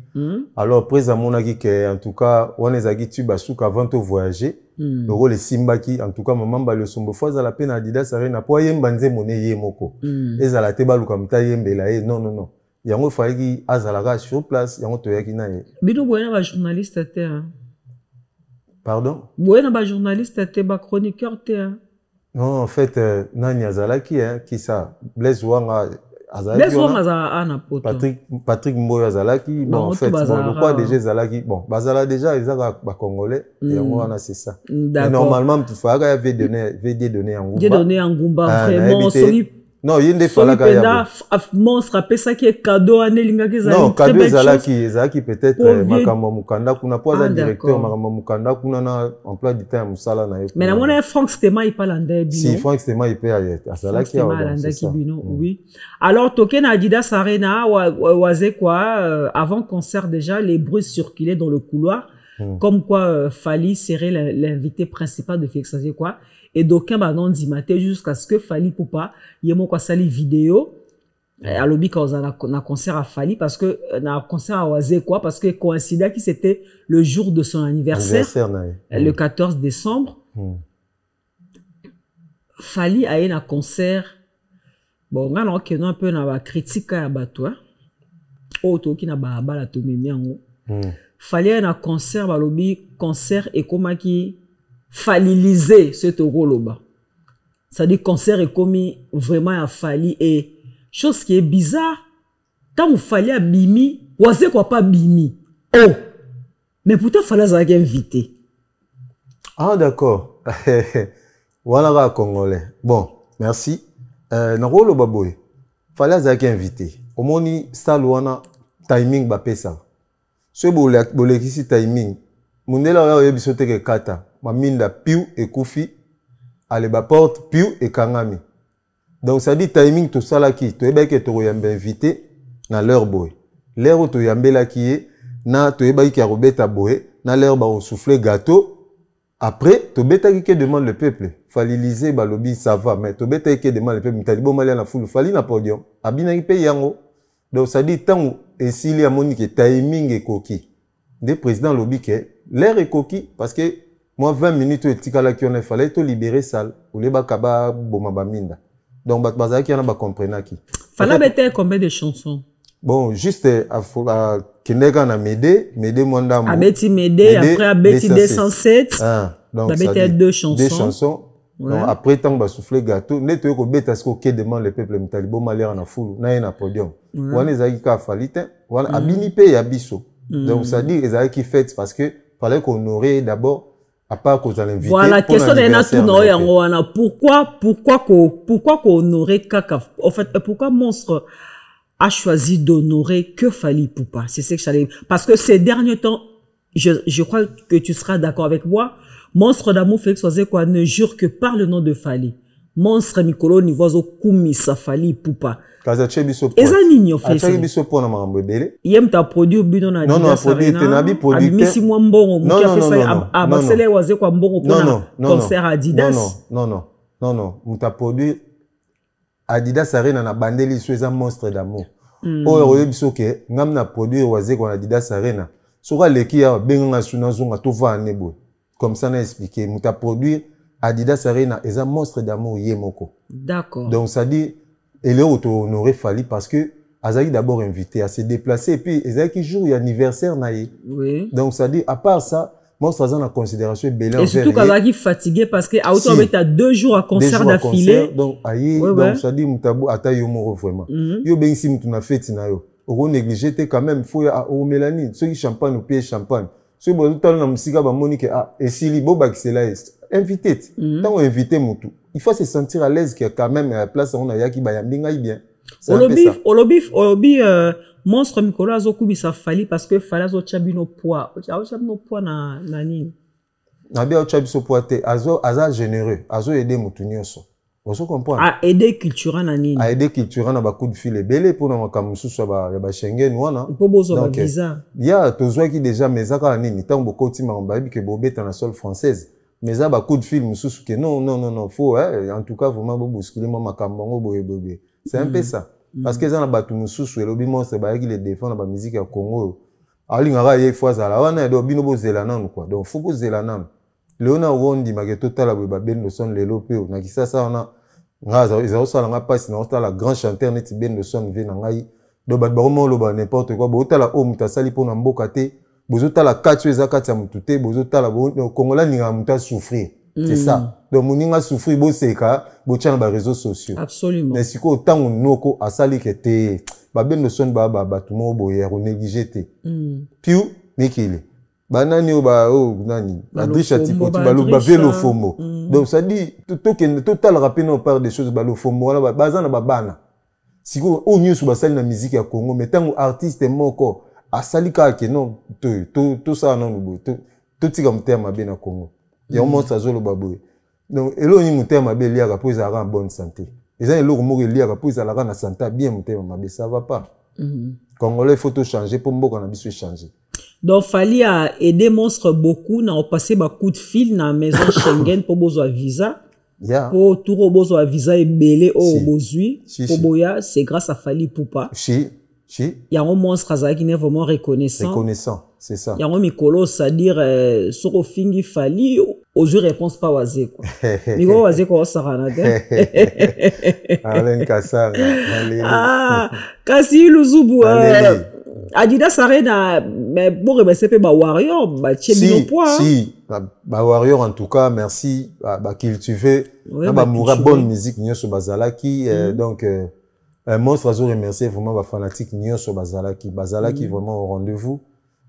Alors après amonaki que en tout cas on les a dit basuka avant de voyager le rôle simbaki en tout cas maman ba le sombo fois à la peine Adidas Arena po yemba nzemo ne yemoko ezala te baluka mta yembela non yango faki azalaka sur place yango toyaki na ye bino boyena ba journaliste te pardon boyena ba journaliste te ba chroniqueur te non en fait nani azalaki qui ça Blaise Wanga Patrick Mboyo Azalaki, bon, en fait, bon, le quoi déjà Azalaki, bon, Bazala déjà, ils ont Congolais, et on a c'est ça. Mais normalement, tu fais VD donner en Goumba. Donner en Goumba, vraiment, non, il y a des fois là, monstre, après ça qui est cadeau à Nelinga, non, cadeau Zalaki, peut-être, Makamba Mukanda, kuna pas un directeur, Makamba Mukanda, kuna na emploi du temps, Moussala na. Mais la monnaie, Franck Stema, il parle en début. Si, Franck Stema, il peut aller à Zalaki. Oui. Alors, Token Adidas Arena, oisé quoi, avant concert déjà, les bruits circulaient dans le couloir, comme quoi Fally serait l'invité principal de Fexazier quoi. Et d'aucuns non dimaté jusqu'à ce que Fally Poupa yemo quoi sali vidéo alobi cause na concert à Fali parce que na concert à Oazé quoi parce que coïncidait que c'était le jour de son anniversaire le 14 décembre. Fali a eu un concert bon on a un peu na critique à batwa auto qui na ba la tomemi yango. Fali a un concert balobi concert et comment qui faliliser ce togoloba. Ça dit concert est commis vraiment à Fali et chose qui est bizarre, quand vous fallait à Bimi, vous savez quoi pas Bimi. Oh, mais pourtant il fallait avoir invité. Ah d'accord. Voilà Congolais. Bon, merci. Narolo baboy. Fallait avoir invité. Au moni saluana timing ba pesa. Ce bolé ici timing. Mundela ya bisote ke kata. Ma minda piu et kufi. Ale ba porte piu et kangami. Donc ça dit timing tout ça là qui tu es que tu yambe invité na leur boy. L'air où tu yambe là qui est na tu es qui a robeta boy na l'air ba souffler gâteau. Après tu beta qui demande le peuple. Faliliser balobi ça va mais tu beta qui demande le peuple talibo malien na foule fali na podium. Abina qui paye yango. Donc ça dit tant et s'il y a monique timing et coquille. Des présidents lobby que l'air est coquille parce que moi 20 minutes et tikala qui on a fallait te libérer salle ou les bakaba boma baminda. Donc, bazaki yana ba comprena ki. Fallait mettre combien de chansons? Bon, juste à Kinega na Médé Mwanda. Abeti Médé, après Abeti 207. Ah, donc ça mettait deux chansons. Deux chansons. Ouais. Donc après tant ba souffler gâteau, net ko beta ce que demande le peuple mtalibo malère na foule, na na podium. Wana ezaki ka falite, wana abini pe ya biso. Donc ça dit ezaki fête parce que fallait qu'on honorer d'abord. À part qu'on a invité. Voilà, question de pourquoi honorer Kaka? En fait, pourquoi Monstre a choisi d'honorer que Fali Poupa? C'est ce que j'allais. Parce que ces derniers temps, je crois que tu seras d'accord avec moi. Monstre d'amour Félix Oazekwa ne jure que par le nom de Fali. Monstre Mikolo Nivozo Kumisa Fali Poupa. Eza nini ofesi? Acha biso pona makambo ebele. Yem ta produit bino na non non produit tenabi produit. Abimisi mwa mbongo muki apesa abasele waze kwa mbongo pona concert Adidas. Non, muta produit Adidas Arena na bandeli soeza Monstre d'amour. Oyo oyo biso ke ngam na produit waze kwa Adidas Arena. Soka leki ya benga suna zonga to va nebo. Comme ça na expliqué muta produit Adidas Arena eza Monstre d'amour yemoko. D'accord. Donc ça dit et là, on aurait fallu parce que Azaï d'abord invité à se déplacer et puis Azaï jour l'anniversaire naïe. Oui. Donc ça dit à part ça, moi ça en considération belé. Et surtout quand Azaï fatigué parce que à autant tu as 2 jours à concert d'affilée. Donc aïe donc ça dit mutabu ata yo moro vraiment. Yo ben si mutuna fête na yo. On négligé quand même faut à au Mélanie ceux qui champagne ou pied champagne. Ceux bon tout na musika ba monique ah et si li boba qui c'est là invité. Tant invité mutu. Il faut se sentir à l'aise qu'il y a quand même à la place où on a yaki bayambinga bien. Olobi Monstre Mikolo azokubi sa Fali parce que Fali azo chabino poids. Chabino poids na nini? Na bien chabiso poids te azo généreux, azo aider mutu nyonso. Vous comprenez? A aider culturel na nini? A aider culturel na ba coup de fil belé pour na makamusu so ba Schengen wana. Pour bozo ba visa. Ya tozwa ki déjà mezaka nini tant boko tima mbabi ke bobeta na sol française. Mais ça, coup de film, que non, faut, en tout cas, vraiment, bousculer ma caméra, boye. C'est un peu ça. Parce que ça, batu mususu, et l'obi monstre, qui les défend la musique au Congo. Ali ngara ye fois à la wana, do bino bo zelanan quoi. Donc, faut bo zelanan. Léona Wondi, ma total la ba ben de son lelo pe, na kisa ça on a, ngaza, ils ont ça la passe, na ota la grand chanteur net ben de son ve na ngai. Do bat baromo lo ba n'importe quoi, bo ota la o mutasali po na mboka te. Bozota la 4 ezaka tsa mutute bozota la Congolais ninga muta souffrir c'est ça donc muninga souffrir bo seka bo tchana ba réseaux sociaux absolument mais siko tango noko asali kete ba ben no son ba tumo bo ya négligé te piu mikili banani ba nani adrisha tipoti ba velo fomo donc ça dit total rappel on parle des choses ba lo fomo wala bazana ba bana siko o news ba sali na musique ya Congo mais tango artiste moko asalika ke non tout ça non bo tout tika mutema be na Congo ya monstre azolo baboy donc elo ni mutema be liaka pour ça en bonne santé ezan elo mo liaka pour ça la na santé bien mutema be ça va pas Congolais faut tout changer pour mboka na biso changer donc Fali a aidé Monstre beaucoup na passer ba coup de fil na maison Schengen pour besoin visa Pour tout robozo à visa et belé au bozui. Si, Pour Boya, c'est grâce à Fali Poupa. Si. Il y a un monstre qui n'est vraiment reconnaissant. Reconnaissant, c'est ça. Il y a un micolo, c'est-à-dire, sur au fingi Fali, aux yeux réponse pas wazé quoi. Miko wazé quoi, ça ranade. Alain Kassanga. Ah, Kasi Luzubu. Adidas Arena, mais pour remercier ba Warrior, ba Tchébino Poa. Si, ba Warrior en tout cas, merci. Ba cultiver. Ba moura bonne musique, nyo so bazalaki. Donc, un monstre à remercier vraiment ba fanatique nyo so bazalaki. Bazalaki vraiment au rendez-vous.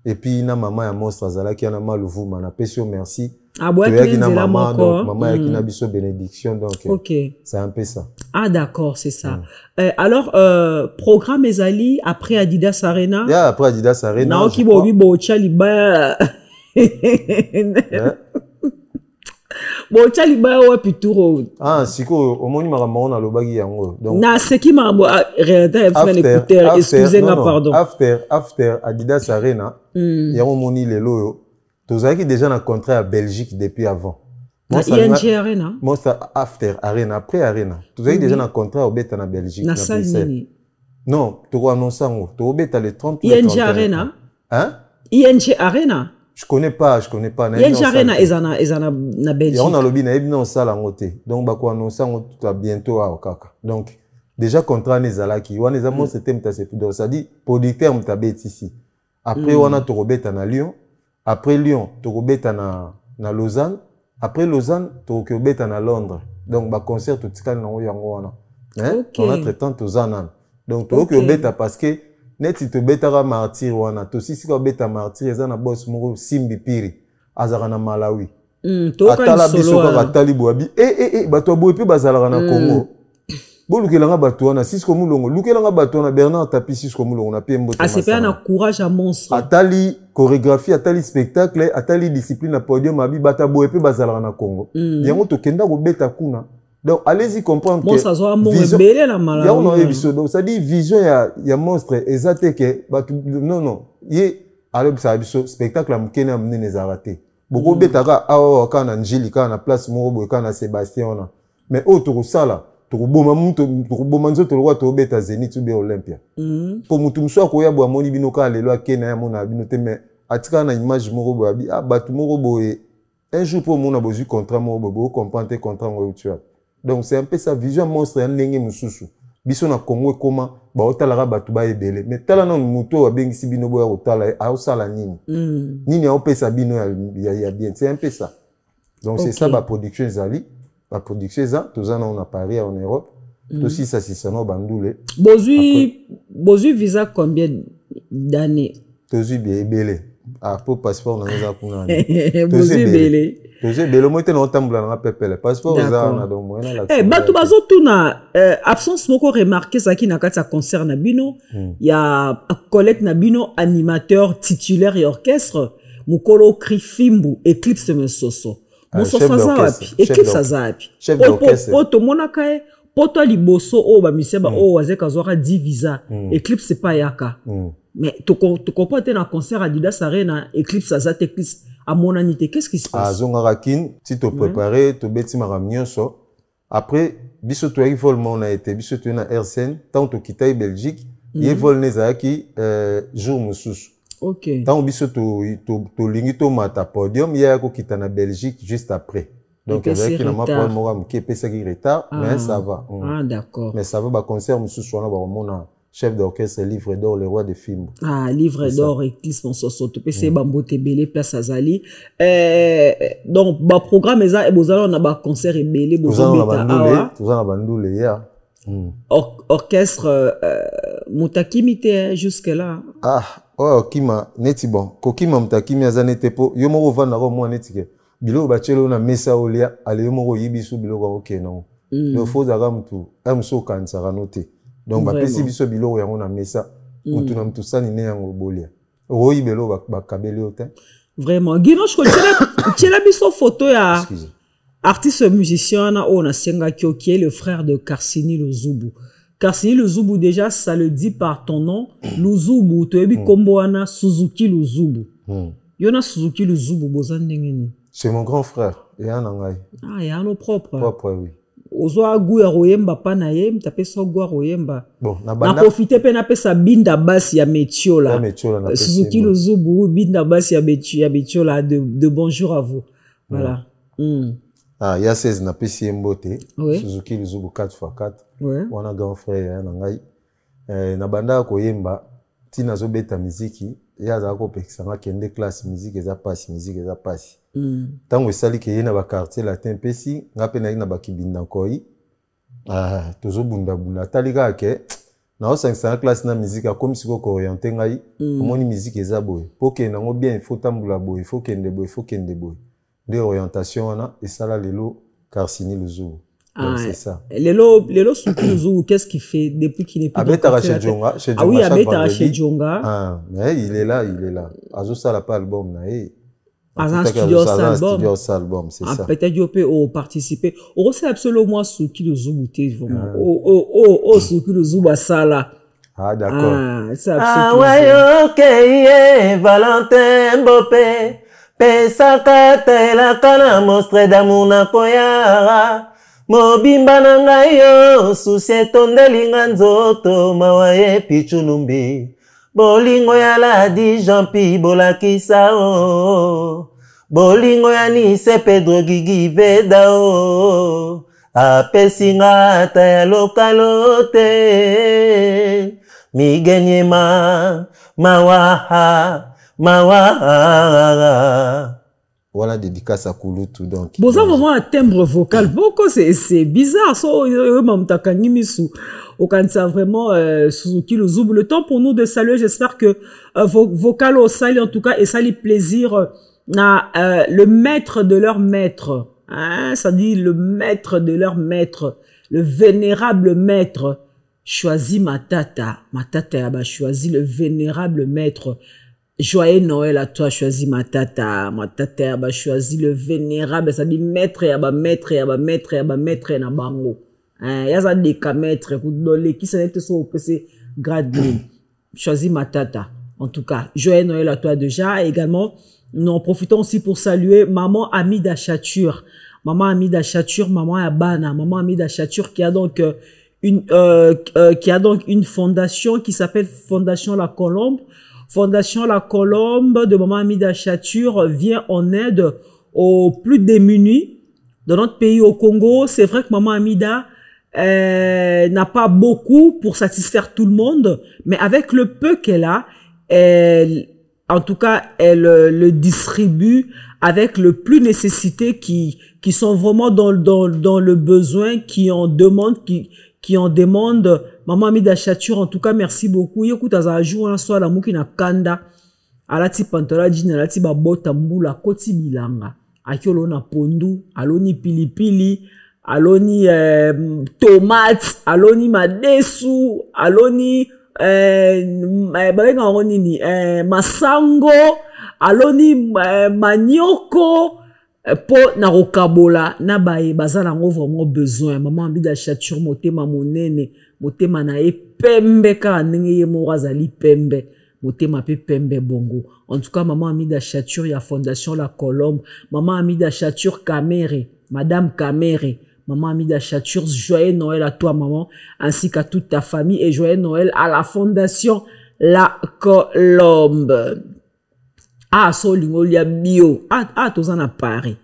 Et puis, na maman ya monstre azalaki, na maluvu, mana pesio merci. Ah, ouais, qui na maman, donc maman qui na biso bénédiction, donc c'est un peu ça. Ah, d'accord, c'est ça. Alors, programme Ezali après Adidas Arena. Après Adidas Arena. Non, qui bobi bocha liba. Bocha liba wa pituro. Ah, siko omoni makambo na lobaki yango. Donc na seki makambo écouteur, excusez-moi pardon. After Adidas Arena, yango moni lelo yo. Tozaki déjà na contrat à Belgique depuis avant. ING Arena. Moi ça After Arena, après Arena. Tozaki déjà na contrat au beta na Belgique na Bruxelles. Non, tu vas annoncer ngo. Tu beta le 30 ING Arena. Hein? ING Arena. Je connais pas. ING Arena ezana na Belgique. On a lobby na ebina on sala ngote. Donc ba ko annoncer ngo tout bientôt à Okaka. Donc déjà contrat nezalaki. Wana ezamo c'était mtase donc ça dit producteur mtabeti ici. Après on a Torobeta na Lyon. Après Lyon, tu robeta na Lausanne. Après Lausanne, tu robeta na Londres. Donc, ba concert tout ça na yango wana. Hein? On a traitant tous anan. Donc, tu robeta parce que net si tu beta ra martyr wana, tu si robeta martyr ezana boss moko Simbi Piri, azara na Malawi. Atala biso ka atali boabi. Bato boye pe bazala na Congo. Bolukelanga bato wana Cisco Mulongo, lukelanga bato wana Bernard Tapie Cisco Mulongo na pembo. Ah c'est pas un courage à monstre. Atali chorégraphie, atali spectacle, atali discipline na podium abi bata boye pe bazala na Congo. Yango to kenda ko beta kuna. Donc allez-y comprendre que ça soit mon rebelle la malade. Ya on a vision donc ça dit vision ya monstre ezate que bato non ye alors ça biso spectacle amkene amne nezarate. Boko betaka awa kana Njili kana place moko boye kana Sébastien ona. Mais autre sala Tokoboma nzoto lokwa tobeta Zénith ube Olympia. Po mutu mso akoya bo amoni bino ka lelo akena ya mona bino te mais atika na image moko bo abi batu moko boye un jour po mona bozu contrat moko bo comprendre contrat ngo tu as. Donc c'est un peu sa vision monstre ya ndenge mususu. Biso na Congo comment ba otalaka batu ba ebele mais tala na muto wa bengisi bino bo ya otala a osala nini. Nini a opesa bino ya bien, c'est un peu ça. Donc c'est ça ba production zali. La production ça, tous on a Paris en Europe, aussi ça c'est ça no bandoule. Bozu visa combien d'années? Tozu bien belé. Ah pour passeport on a ça pour nous. Bozu belé. Tozu belé moi t'es non tambla na pepele. Passeport ça on a donc moi là. Batu bazo tuna absence moko remarqué ça qui na kata concert na bino. Il y a collègue na bino animateur titulaire et orchestre. Mukolo Krifimbu Eclipse Mesoso. Chef d'orchestre. Eclipse Azapi. Chef d'orchestre. Poto monaka poto liboso o ba miseba o wazeka zora divisa. Eclipse pas yaka. Mais tu comprends na concert Adidas Arena Eclipse Azate Eclipse à mon anité qu'est-ce qui se passe? Zongakin si tu préparé to beti maramnyonso. Après biso to vol mon a été biso to na RCN tant to kitai Belgique, y vol nezaki jour mususu. Ok. Tant biso to lingito mata podium ya ko kita na Belgique juste après. Donc avec na ma problème mo qui pesa qui retard mais ça va. Ah d'accord. Mais ça va ba concert mususu na ba mona chef d'orchestre livre d'or le roi des films. Ah livre d'or Eclipse Mesoso to pesa bambote belé place Azali. Donc ba programme eza e bozala na ba concert ebelé bozala beta. Tozana bandoule ya. Orchestre mutakimite jusque là. Ah kima neti bon kokima mutakimi azanete po yo moko vanda ko mo neti ke bilo bachelo na mesa olia ale yo moko yibisu bilo ko okeno yo foza ga mtu amso kansa kanote donc ba pesi biso bilo yango na mesa mutu na mtu sani ne yango bolia oyi belo bakabeli ote vraiment Guino je tira biso photo ya artiste musicien na ona senga qui est le frère de Karsini Luzubu. Karsini Luzubu, déjà, ça le dit par ton nom. Luzubu, tu es Komboana Suzuki Luzubu. Yona Suzuki Luzubu, Bozan Dengeni. C'est mon grand frère. Et un angai. Ah, il y a un propre. Propre, oui. Ozwa goût ya royemba pa na ye, mtape so goût royemba. Bon, na profiter pe na pe sa binda basi ya metiola. Ya metiola na Suzuki Luzubu binda basi ya metiola de bonjour à vous. Voilà. Ah, il y a 16 na pesi mbote. Oui. Suzuki Luzubu 4x4. Oui. On a grand frère ya ngai. Na banda koyemba tina zo beta muziki, ya za ko pekisanga kende classe musique eza passe. Tango esali ke na ba quartier latin pesi ngape na ina ba kibinda koi. Ah, tozo bunda talika ke na o 500 classe na musique comme si ko orienter ngai, omoni musique eza boy. Poke na ngo bien il faut tambula boy, il faut kende boy. De orientation wana esala lelo Karsini Luzubu. Donc c'est ça. Lelo Suzuki Luzubu, qu'est-ce qu'il fait depuis qu'il n'est plus dans chez Djonga. Ah oui, Abeta chez Djonga. Ah, mais il est là. Azo sala pas album na un studio album, c'est ça. Peut-être qu'il peut participer. On sait absolument Suzuki Luzubu vraiment. Oh Suzuki Luzubu sala. Ah d'accord. Ah ouais, OK, Valentin Bopé. Pesaka tela kana monstre d'amour na koyara. Mobimba na ngai yo susi tondelinga nzoto mawaye pichulumbi. Bolingo ya Ladi Jean-Pi bolakisa o. Bolingo ya Nise Pedro Gigi Veda o. Apesinga ata ya lokalote. Migenyema mawaha. Voilà, dédicace à Kouloutou donc. Bon, ça vraiment un timbre vocal. Beaucoup c'est bizarre. Ça, ça vraiment Suzuki Luzubu. Le temps pour nous de saluer. J'espère que vocal au sali en tout cas et ça les plaisir le maître de leur maître. Hein, ça dit le maître de leur maître, le vénérable maître. Choisis Matata a choisi le vénérable maître. Joyeux Noël à toi, choisi Matata a choisi le vénérable, ça dit maître na bango. Hein, yaza deka maître, qui s'en est sur PC grade. Choisis Matata. En tout cas, joyeux Noël à toi déjà. Également, nous en profitons aussi pour saluer maman Amida Chature. Maman Amida Chature, maman Abana, maman Amida Chature qui a donc une fondation qui s'appelle Fondation La Colombe. Fondation La Colombe de maman Amida Chature vient en aide aux plus démunis dans notre pays au Congo. C'est vrai que maman Amida n'a pas beaucoup pour satisfaire tout le monde, mais avec le peu qu'elle a, en tout cas, elle le distribue avec le plus nécessité qui sont vraiment dans le besoin, qui en demandent, qui en demande. Maman Amida Chature, en tout cas, merci beaucoup. Écoute, à jour un soir, la mouki na kanda, alati pantola jean, alati babota mbula, koti bilanga, akiolo na pondu, aloni pilipili, aloni tomate, aloni madesu, aloni masango, aloni manioko, po na rokabola na bae bazala ngo vraiment besoin. Maman Amida Chature motema monene, motema na e pembe ka ndenge ye mo razali pembe, motema pe pembe bongo. En tout cas, maman Amida Chature ya Fondation La Colombe, maman Amida Chature Kamere, madame Kamere, maman Amida Chature, joyeux Noël à toi maman, ainsi qu'à toute ta famille et joyeux Noël à la Fondation La Colombe. Ah, so lingolia bio. Ah, tozan à Paris.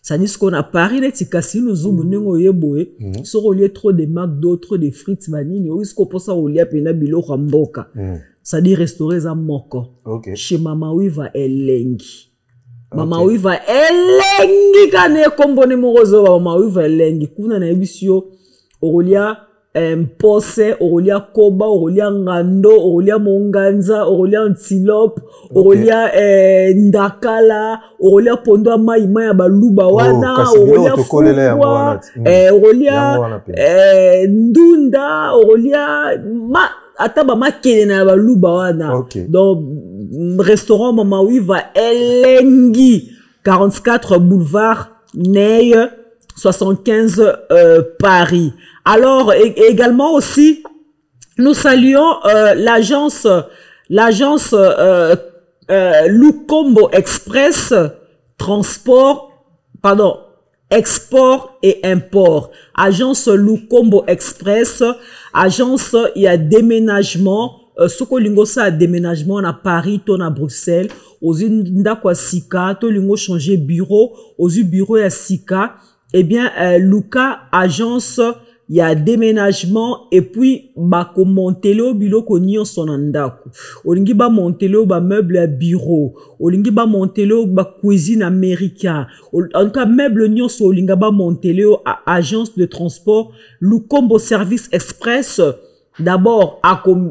Ça dit ce qu'on a Paris, les tikasi nous zoom n'engo yeboé. So on lié trop de McDo, trop de frites vanille. Ou est-ce qu'on pense à olia pena bilo ramboka. Ça dit restaurer za moko. Chez Mama Wiva Elengi. Mama Wiva Elengi kane kombone morozo Mama Wiva Elengi. Kuna na ebisio olia Mpose, Aurelia Koba, Aurelia Ngando, Aurelia Monganza, Aurelia Antilope, Aurelia Ndakala, Aurelia Pondo Maïma ya Baluba wana, Aurelia Fukwa, Aurelia Ndunda, Aurelia Ataba Makele na Baluba wana. Donc, restaurant Mama Wiva Elengi, 44 boulevard Ney, 75 Paris. Alors, également aussi, nous saluons l'agence Lukombo Express Transport, pardon, export et import. Agence Lukombo Express, agence il y a déménagement, soko lingo ça déménagement à Paris, ton à Bruxelles, aux ndakwa Sika, to lingo changer bureau, aux bureau à Sika, eh bien Luka agence il y a déménagement et puis bako montelo biloko nyonso na ndako. Olingi ba montelo ba meuble à bureau, olingi ba montelo ba cuisine américain. En cas meuble nyonso olinga ba montelo à agence de transport Lukombo Service Express. D'abord ako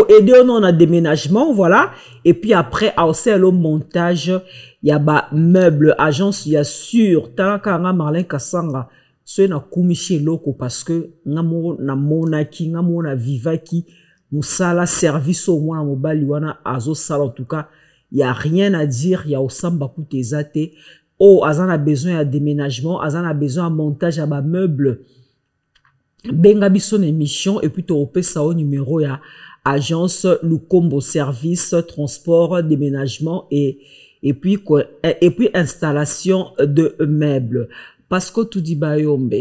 aider on a déménagement, voilà, et puis après aussi le montage, il y a ba meuble agence, il y a sur talaka nga Marlin Kasanga. Ce na kumishi loko parce que ngamo na monaki ngamo na vivaki musala service au moins mobile wana azo sala. En tout cas il y a rien à dire, il y a osamba kutezate oh azana besoin à déménagement, azana besoin à montage à ba meuble benga biso émission et puis to opesa au numéro ya agence Lukombo Service Transport Déménagement et puis installation de meubles. Parce que tout dit bayombe,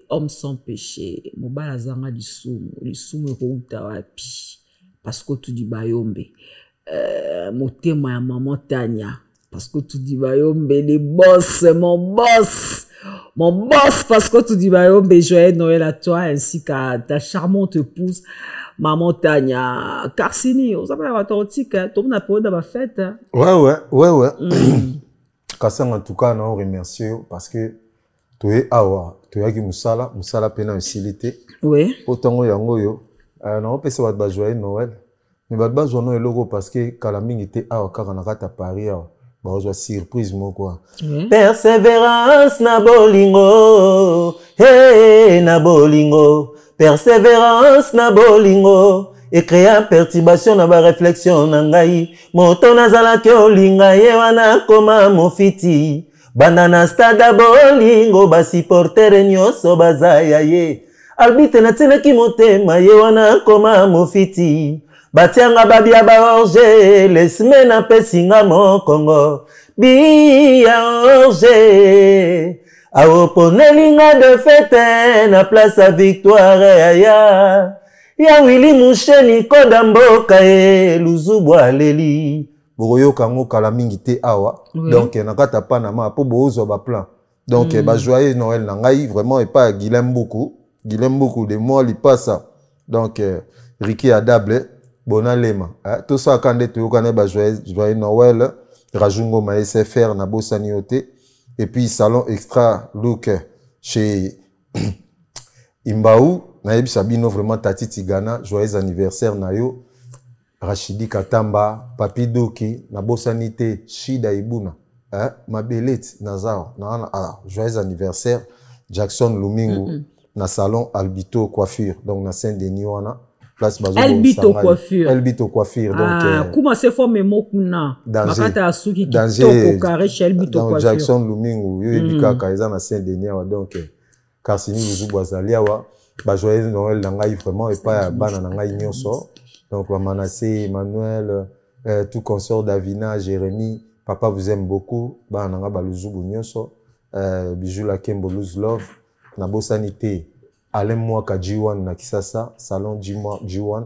homme sans péché, mobala zanga lisumu routa wapi. Parce que tout dit bayombe, motema ya maman Tania. Parce que tout dit bayombe, les boss, mon boss, parce que tout dit bayombe, joyeux Noël à toi ainsi qu'à ta charmante épouse, maman Tania. Carsini, on s'appelle la tortique, tout le monde a parlé dans ma fête. Ouais. Kassang en tout cas, on remercie parce que tu awa tu yaki musala pena usilité oui autant yango yo na opesa ba joyeux Noël mais ba jono eloko parce que kalamingi te awa kaka na kata Paris awa ba ozwa surprise moko persévérance na bolingo hey na bolingo persévérance na bolingo et créer perturbation na ba réflexion na ngai moto nazala ke olinga ye wana koma mofiti Banana stada bolingo basi portere nyoso bazaya ye Albite na tina kimotema ye wana koma mofiti Batianga babia ba orge lesme na pesinga mokongo Bia orge Aoponelinga de fete na place à victoire ya Willy Moucheni kodamboka ye luzubwa leli Boyo kango kala mingi te awa donc nakata pa na ma po bozo ba plan donc ba joyeux Noël na ngai vraiment et pas Guilhem beaucoup de moi li passa donc Ricky Adable bonalema tout ça quand tu connais ba joyeux Noël Rajungo ma SFR na Bosaniote et puis salon extra look chez Imbaou na yebisa bino vraiment Tati Tigana joyeux anniversaire na yo Rachidi Katamba, Papi Doki, na Bosanité, Shida Ibuna, Mabelette, Nazar, joyeux anniversaire, Jackson Lumingo, na salon Albito Coiffure, donc na Saint-Denis, place Bazo. Albito Coiffure. Albito Coiffure, donc. Comment c'est formé Mokuna? Danger. Donc Jackson Lumingo, Yubika Kaiza na Saint-Denis, donc, Karsini Luzuboazaliawa, joyeux Noël, nangai vraiment, et pas Bana nangai nyonso. Donc, Manassé, Emmanuel, tout consort Davina, Jérémy, papa vous aime beaucoup. Bah, nanga baluzu bunyoso, bijou la Kembo Lose Love, Nabo Sanité, Alain Mwaka G1 na Kisasa, Salon G1,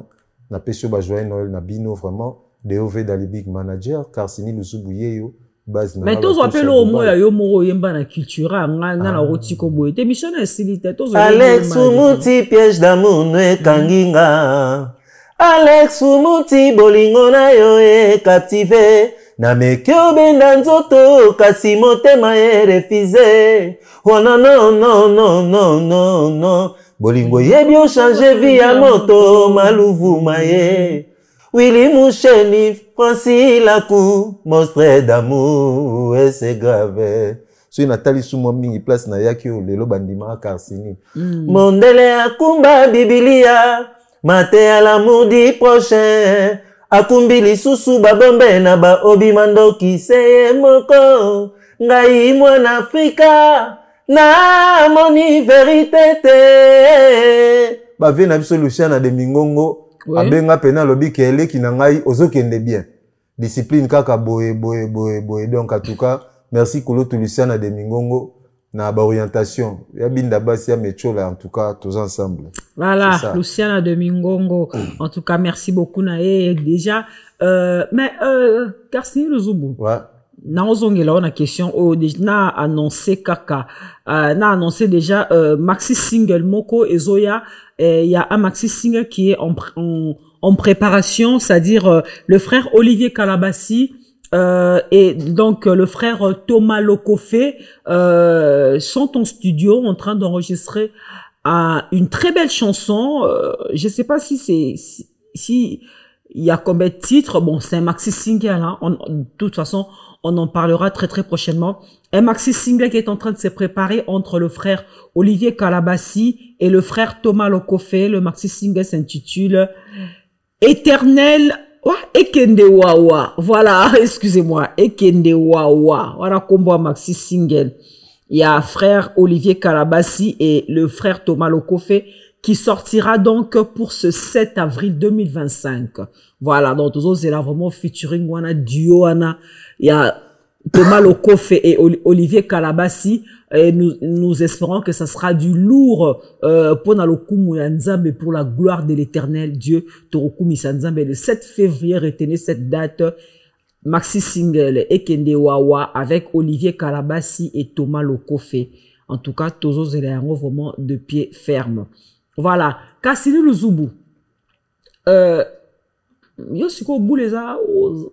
na Pesio ba joyeux Noël na Bino vraiment, DOV Dalibig Manager, Karsini Luzubu Yeyo, base na. Mais tous appellent au moins yo moro yemba na cultura, na rotiko boye. Te mission na silite, tous. Alex Umuti piège d'amour ne kanginga. Alex Umuti bolingo na yo e captivé na mekyo benda nzoto kasi motema e refusé oh non bolingo yebi o changer vie ya moto maluvu maye Willy Moucheni Francis Lakou monstre d'amour et c'est grave so Nathalie Sumo mingi place na yaki o lelo bandima Karsini mondele akumba Biblia Mate à l'amour du prochain Akumbili susu babombe na ba obimando kiseye moko Ngai mwana Afrika Na moni verité te Ba vie na biso Luciana de Mingongo Abenga pena lobi kele ki na ngai ozokende bien Discipline kaka boye donc en tout cas merci Koloto Luciana de Mingongo na ba orientation ya binda basi ya mechola en tout cas tous ensemble. Voilà, Luciana de Mingongo. En tout cas, merci beaucoup Nae déjà mais Karsini Luzubu. Ouais. Na ozongela on a question na annoncé kaka na annoncé déjà maxi single moko ezoya il y a un maxi single qui est en préparation, c'est-à-dire le frère Olivier Kalabassi et donc le frère Thomas Lokofé sont en studio en train d'enregistrer une très belle chanson. Je sais pas si c'est si il y a combien de titres. Bon, c'est un maxi single hein. De toute façon on en parlera très très prochainement. Un maxi single qui est en train de se préparer entre le frère Olivier Kalabassi et le frère Thomas Lokofé. Le maxi single s'intitule Éternel Ekende Wawa. Voilà, excusez-moi, Ekende Wawa. Voilà combo maxi single. Il y a frère Olivier Kalabassi et le frère Thomas Lokofé qui sortira donc pour ce 7 avril 2025. Voilà, donc tous autres, c'est là vraiment featuring wana duo wana. Il y a Thomas Lokofé et Olivier Kalabassi et nous espérons que ça sera du lourd pour Nzambe, pour la gloire de l'Éternel Dieu. Torokumi Sanzambe le 7 février, retenez cette date. Maxi single Ekende Wawa avec Olivier Kalabassi et Thomas Lokofé. En tout cas, tous autres éléments vraiment de pied ferme. Voilà. Kassili Luzubu. Yo siko bouleza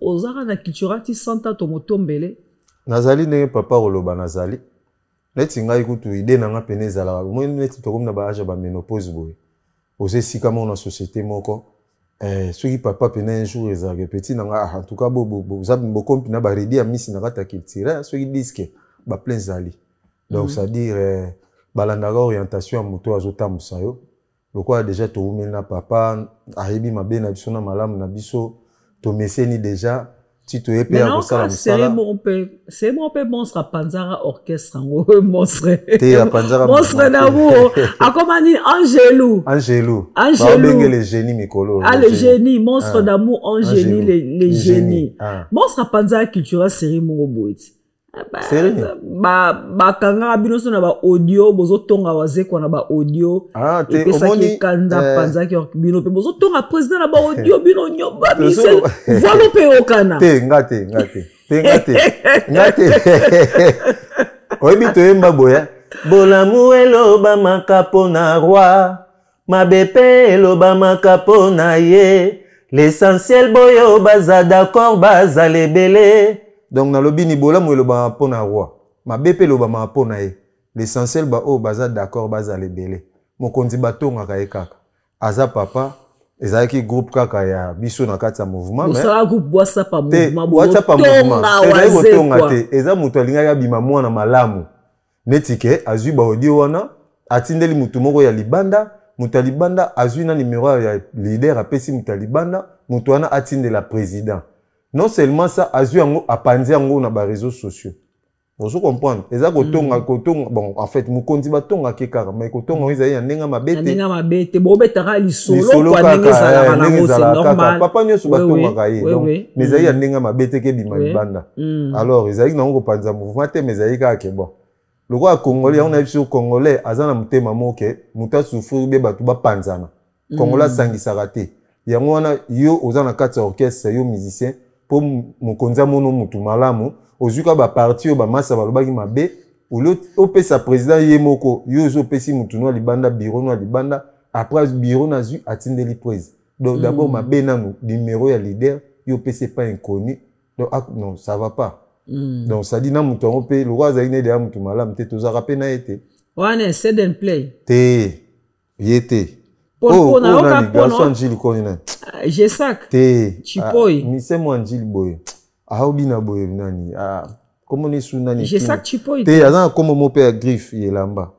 ozara na cultura ti santa tomotombele. Nazali ne papa oloba nazali. Neti ngai kutu ide na nga pene zala. Moi neti tokom na ba âge ba ménopause boy. Ose sika mo na société moko. Soki papa pene un jour ezake petit na nga en tout cas bo zabi bokompi na ba redi amisi na kata cultura soki disque ba plein zali. Donc ça dire balandaka orientation ya moto azotambusa yo. Pourquoi déjà to umena papa ayebi mabe na biso na malamu na biso to meseni déjà ti to epe ya kosala musala c'est bon pe monstre panzara orchestre ngo monstre te ya panzara monstre na bo akomani Angelou bengele les génies mikolo les génies monstre d'amour Angélie les génies monstre panzara culturel série mo boiti kanga binoso na ba audio bozo tonga wazeko na ba audio te omoni kanda panza ki bino pe bozo tonga président na ba audio bino nyoba bise volo pe okana te ngate oyebi toyemba boya bolamu eloba makapo na roi mabepe eloba makapo na ye l'essentiel boyo baza d'accord baza lebele. Donc na lobi ni bola mo loba pona roi ma bepe loba ma pona ye l'essentiel ba o baza d'accord baza lebele mo konzi batonga ka ekaka aza papa ezaki groupe kaka ya biso na kati ya mouvement mais ça groupe WhatsApp pa mouvement ezaki botonga te eza muto alinga ya bima mwana malamu netike azui ba audio wana atindeli mutu moko ya libanda mutu libanda azui na numéro ya leader apesi mutu libanda mutu wana atindela président. Non seulement ça, azu yango apandi yango na ba réseaux sociaux. Vous comprenez? Eza kotonga bon en fait mukonzi batonga kekaka mais kotonga ezali ya ndenga mabete. Ndenga mabete bo betaka lisolo kwa ndenga zala na ngo c'est normal. Papa nyoso batonga kaye. Donc mais ezali ya ndenga mabete ke bima libanda. Alors ezali na ngo panza mouvement te mais ezali ka ke bon. Le roi congolais on a vu sur congolais azana mutema moke muta souffrir be batu ba panzana. Congolais sangisaka te. Yango wana yo ozana kati orchestre yo musicien pour mokonza mono mutu malamu ozuka ba parti ba massa balobaki mabe o pesa président yemoko yo zo pesi mutu no libanda bureau no libanda après bureau na zu atindeli prise donc d'abord mabe na numéro ya leader yo pese pas inconnu donc non ça va pas donc ça dit na mutu on pe le roi zaine de mutu malamu te to za rapé na été wana set and play te yete pour na oka garçon Angile konina j'ai sac te chipoi mi c'est moi Angile boy bina boy nani comment ni su nani j'ai sac chipoi te azana comme mon père griffe yelamba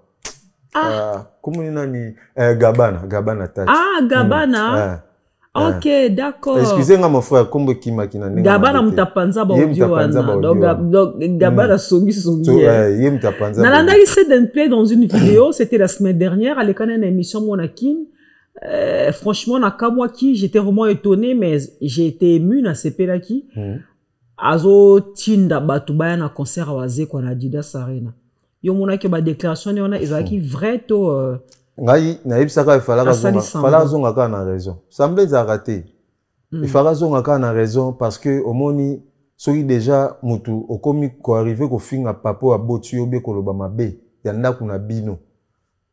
comment ni nani Gabana tâche Gabana ok d'accord excusez-moi mon frère comme kima kinane Gabana mutapanza ba audio wana donc Gabana songi yé mutapanza nalanda set and play dans une vidéo c'était la semaine dernière à l'écran d'une émission Monakin. Franchement, Nakamwaki, j'étais vraiment étonné, mais j'ai été ému dans ces pélaki. azo tinda batu baya na concert waze kwa na Adidas Arena. Yo mona ke ba déclaration ne ona ezaki vrai to ngai na yebisaka fala zonga ka na raison. Semble za raté. Il fera zonga ka na raison parce que omoni soki déjà mutu okomi ko arriver ko finga papo a botu yobe ko loba mabe ya ndaku na bino.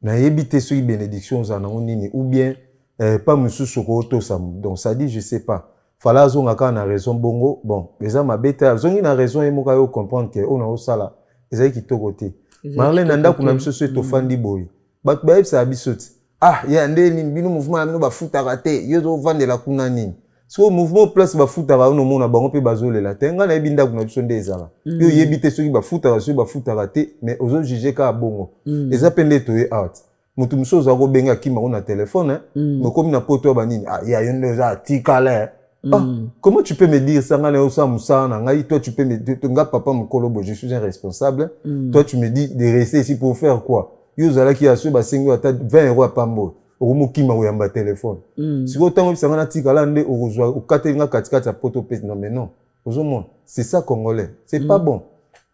Na yebite soki bénédiction za na nini ou bien pas mususu ko to sam. Donc ça dit je sais pas. Fala zonga ka na raison bongo. Bon, eza mabeta zongi na raison e moka yo comprendre que on a osala ezai kitoko te. Marlène nanda kuna biso so to fandi boy. Bat ba yebisa bisoti. Ah, ya ndeni bino mouvement na ba futa raté. Yo zo vandela kuna nini. So mouvement place ba futa ra no mona bango pe bazolela. Tenga na ebinda kuna biso nde ezala. Yo yebite soki ba futa raté mais ozo juger ka bongo. Eza pende to e out. Mutu muso za ko benga kima na téléphone mais comme na poto ba nini. Ah, ya yonde za tikala. Ah, comment tu peux me dire ça toi tu peux me dire papa mokolobo je suis un responsable. Toi tu me dis de rester ici pour faire quoi? Yo zala ki aso ba sengo ata 20 € à pambo. Omo kima ou yamba téléphone. Si ko tango bisanga na tikala nde orozwa okatenga katikati ya poto pes non mais non. Ozomon, c'est ça congolais. C'est pas bon.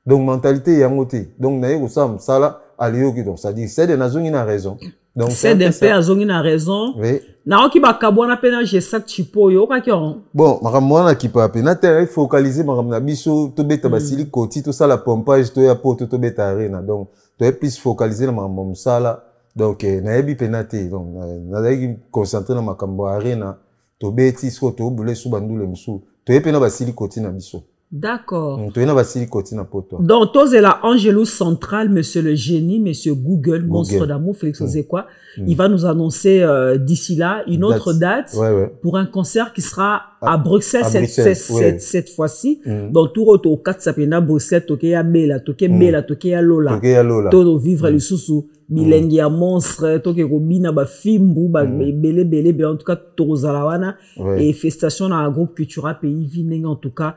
Donc mentalité yango te. Donc na yeko sam sala aliyo ki donc ça dit c'est de nazongi na raison. Donc c'est des pères azongi na raison. Oui. Na oki ba kabwana pena je sak chipo yo ka kion. Bon, makamwana ki pa pena te focaliser makamna biso to beta basili koti to sala pompage to ya poto to beta arena. Donc to est plus focaliser na makambo sala. Donc na yebi pena te. Donc na dai concentrer na makambo arena to beti sko to bule su bandule musu. To est pena basili koti na biso. D'accord. Donc, tous est la Angelou central, monsieur le génie, monsieur Google, monstre d'amour, Félix Ozekwa. Il va nous annoncer d'ici là une autre date pour un concert qui sera à Bruxelles cette fois-ci. Donc, tout au 4 sapena Bruxelles, toké ya Bela, toké Lola. Todo vivre les sous bilengi ya monstre, toké robina ba fimbu ba belé en tout cas tozalawana et festation dans un groupe culturel pays vineng en tout cas.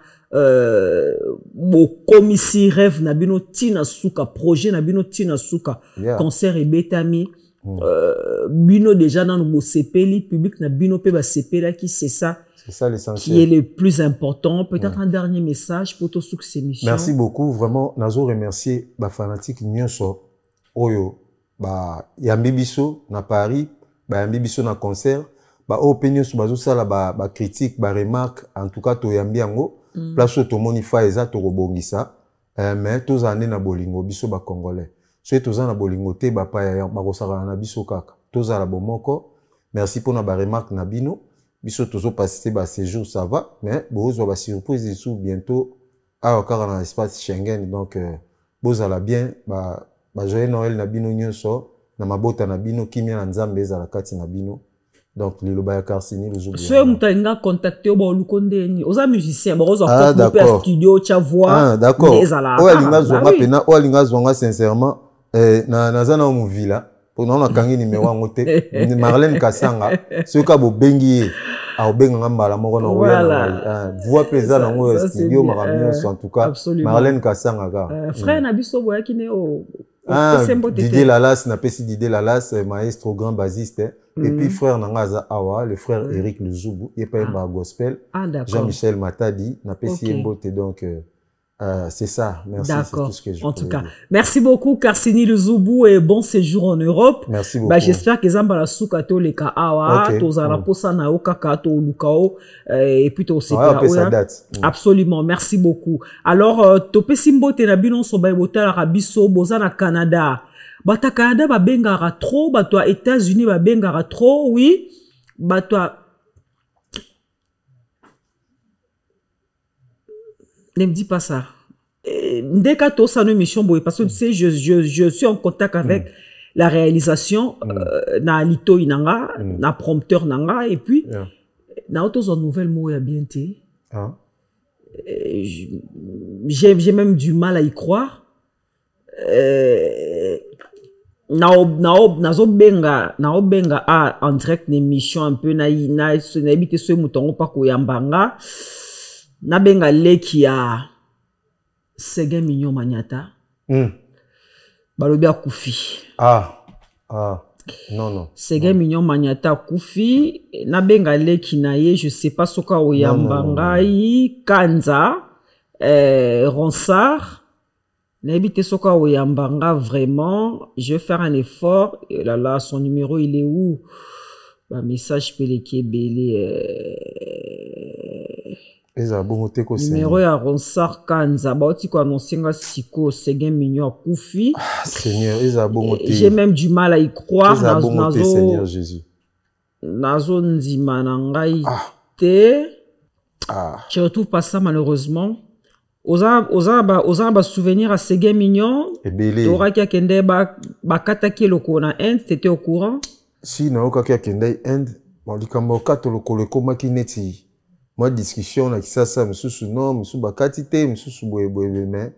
Komisi rêve nabino tina suka projet nabino tina suka concert et betami bino déjà dans le sepeli public nabino pe ba sepela qui c'est ça l'essentiel qui est le plus important. Peut-être un dernier message pour tous ces émissions. Merci beaucoup vraiment nazo remercier ba fanatique nyonso oyo ba yambi biso na Paris ba yambi biso na concert ba opinion sur bazo sala ba critique ba remarque en tout cas to yambi yango. Place où tout le monde fait ça, tout rebondissa. Mais tous années na bolingo biso ba congolais. So tous ans na bolingo te ba pa ya ba kosara na biso kaka. Tous à la bomoko. Merci pour na ba remarque na bino. Biso tous passer ba séjour ça va, mais bozo ba surprise dessous bientôt à encore dans l'espace Schengen. Donc bozo la bien ba joyeux Noël na bino nyonso na mabota na bino kimia na nzambe za la kati na bino. Donc, le Lobaya Karsini, le jour. Si vous avez contacté au Lukonde, aux musiciens, vous avez un studio, tu as voix. Ah, d'accord. Oh, Linga Zonga, sincèrement, na zana mu villa, pour nous, on a kangi numéro en côté, Marlène Kassanga, ce qu'a beau bengi, a benga mbala moko na oya. Voix plaisir dans le studio, en tout cas, Marlène Kassanga. Frère Nabiso Boya qui n'est au. Ah, Didier Lalas, n'a pas si Didier Lalas, maestro grand basiste. Et puis frère Nangaza Awa, le frère Eric Luzubu, il est pas un gospel. Jean-Michel Matadi, n'a pas si mbote. Donc, c'est ça. Merci. D'accord. C'est tout ce que je en tout cas, merci beaucoup, Karsini Luzubu, et bon séjour en Europe. Merci beaucoup. J'espère que Zamba la souka to le ka awa, to zara posa na oka ka to lukao, et puis to se absolument. Merci beaucoup. Alors, to pesimbo te na bino so ba bota la biso boza na Canada. Bata Canada ba bengara trop, bato États-Unis ba bengara trop, oui. Bato ne me dis pas ça. Dès que ça une mission, parce que tu sais, je suis en contact avec la réalisation, na lito inanga, na prompteur nanga, et puis, na autos en nouvelle mot ya bien té. J'ai même du mal à y croire. Nazo benga en direct l'émission un peu na habité ce mouton pas koyambanga na benga leki ya Sege Mignon Maniata balobi akufi non Sege Mignon Maniata akufi na benga leki na ye je sais pas soka oyambanga Kanza Ronsard. N'habitez Soka Oyambanga, vraiment. Je vais faire un effort. Et là, son numéro, il est où? Un message Peleke Belé. Numéro à Ronsard Kanza. Baoti ko annoncinga Siko, Seguin Mignon Koufi. Seigneur, j'ai même du mal à y croire. Seigneur Jésus. Nazo Nzima Nangai Te. Je retrouve pas ça malheureusement. Oza souvenir à Seguin Mignon. Tora qui a kende bakata ki loko na Inde, t'étais au courant? Si na oka ki a kende Inde, bon likambo kato loko leko maki neti. Moi discussion na kisasa msusu non, msusu bakati te, msusu boye mais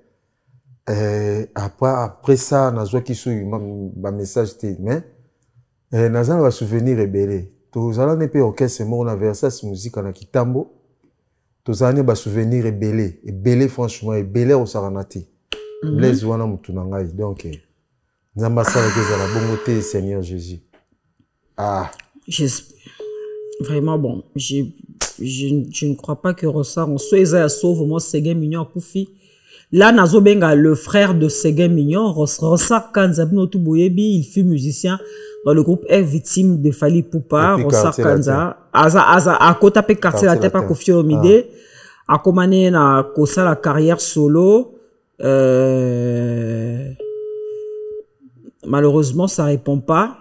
après ça nazwa kisu ba message te mais nazana ba souvenir rebelle. Tozala ne pe orchestre mort na Versace musique na Kitambo. Tozane ba souvenir ebele franchement ebele au saranati. Blaise wana mutu na ngai donc nzamba sala keza la bongo te Seigneur Jésus. Vraiment bon, je ne crois pas que Rossard on soit sauve moi Seguin Mignon Koufi. Là nazo benga le frère de Seguin Mignon, Rossard Kanza Binotu Boyebi, il fut musicien dans le groupe F victime de Fali Poupa, Rossard Kanza, à Kota pe quartier la tepa Kofi Olomide, a komane na kosa la carrière solo. Malheureusement, ça répond pas.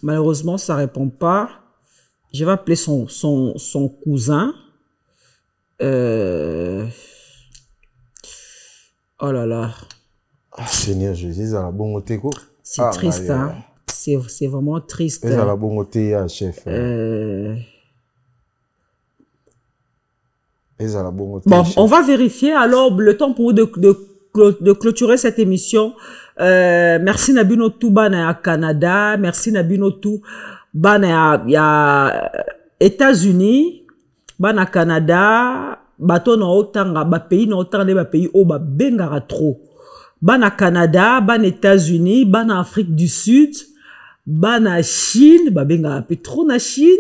Malheureusement, ça répond pas. Je vais appeler son cousin. Oh là là. Seigneur Jésus, ça la bonne teko. C'est triste, hein. C'est vraiment triste. Ça la bonne teko, chef. Bon, on va vérifier alors le temps pour vous de clôturer cette émission. Merci Nabino Tou Bana à Canada, merci Nabino Tou Bana à États-Unis, Bana Canada, bateau na otanga, ba pays na otanga ba pays o ba bengara trop. Bana Canada, Bana États-Unis, Bana Afrique du Sud, Bana Chine, ba bengara peu trop na Chine.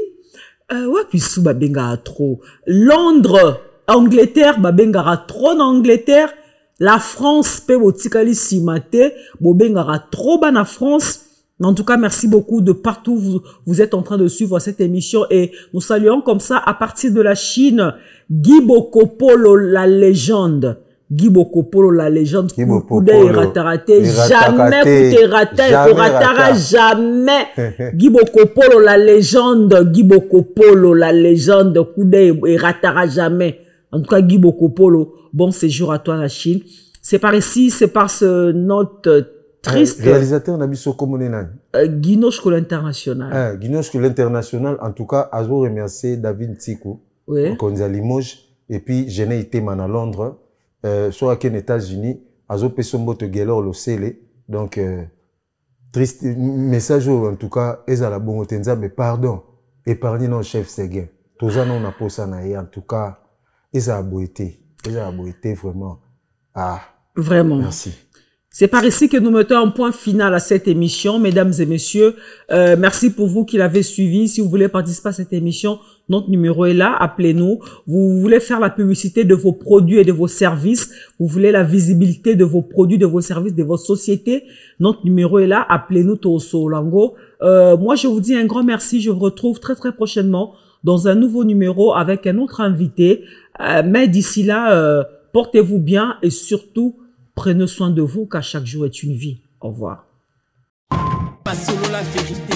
Ouais, puis sous ba bengara trop. Londres, Angleterre, ba bengara trop en Angleterre. La France, pe botikali simate, bo bengara trop bana France. En tout cas, merci beaucoup de partout vous êtes en train de suivre cette émission et nous saluons comme ça à partir de la Chine, Guy Bokopolo, la légende. Guy Bokopolo, la légende. Jamais jamais. Guy Bokopolo, la légende. Guy Bokopolo, la légende. Koudé et ratara jamais. En tout cas, Guy Bokopolo, bon séjour à toi la Chine. C'est par ici, c'est par ce note triste. Réalisateur Nabiso Komonenani. Guino School International. Guino School International, en tout cas, Azo remercier David Tsikou. Oui. Konza Limoges. Et puis, je n'ai été à Londres. Soit aux États-Unis, Azo Pesombote Gelor Losele. Donc, triste message en tout cas, Ezala Bongotenza, mais pardon, épargnez nos chefs Seguin. Tous les gens n'ont pas ça, en tout cas, Ezala Boité vraiment. Vraiment. Merci. C'est par ici que nous mettons un point final à cette émission, mesdames et messieurs. Merci pour vous qui l'avez suivi. Si vous voulez participer à cette émission, notre numéro est là, appelez-nous. Vous voulez faire la publicité de vos produits et de vos services. Vous voulez la visibilité de vos produits, de vos services, de vos sociétés. Notre numéro est là, appelez-nous Toso Lango. Moi, je vous dis un grand merci. Je vous retrouve très très prochainement dans un nouveau numéro avec un autre invité. Mais d'ici là, portez-vous bien et surtout, prenez soin de vous car chaque jour est une vie. Au revoir. Pas solo la vérité.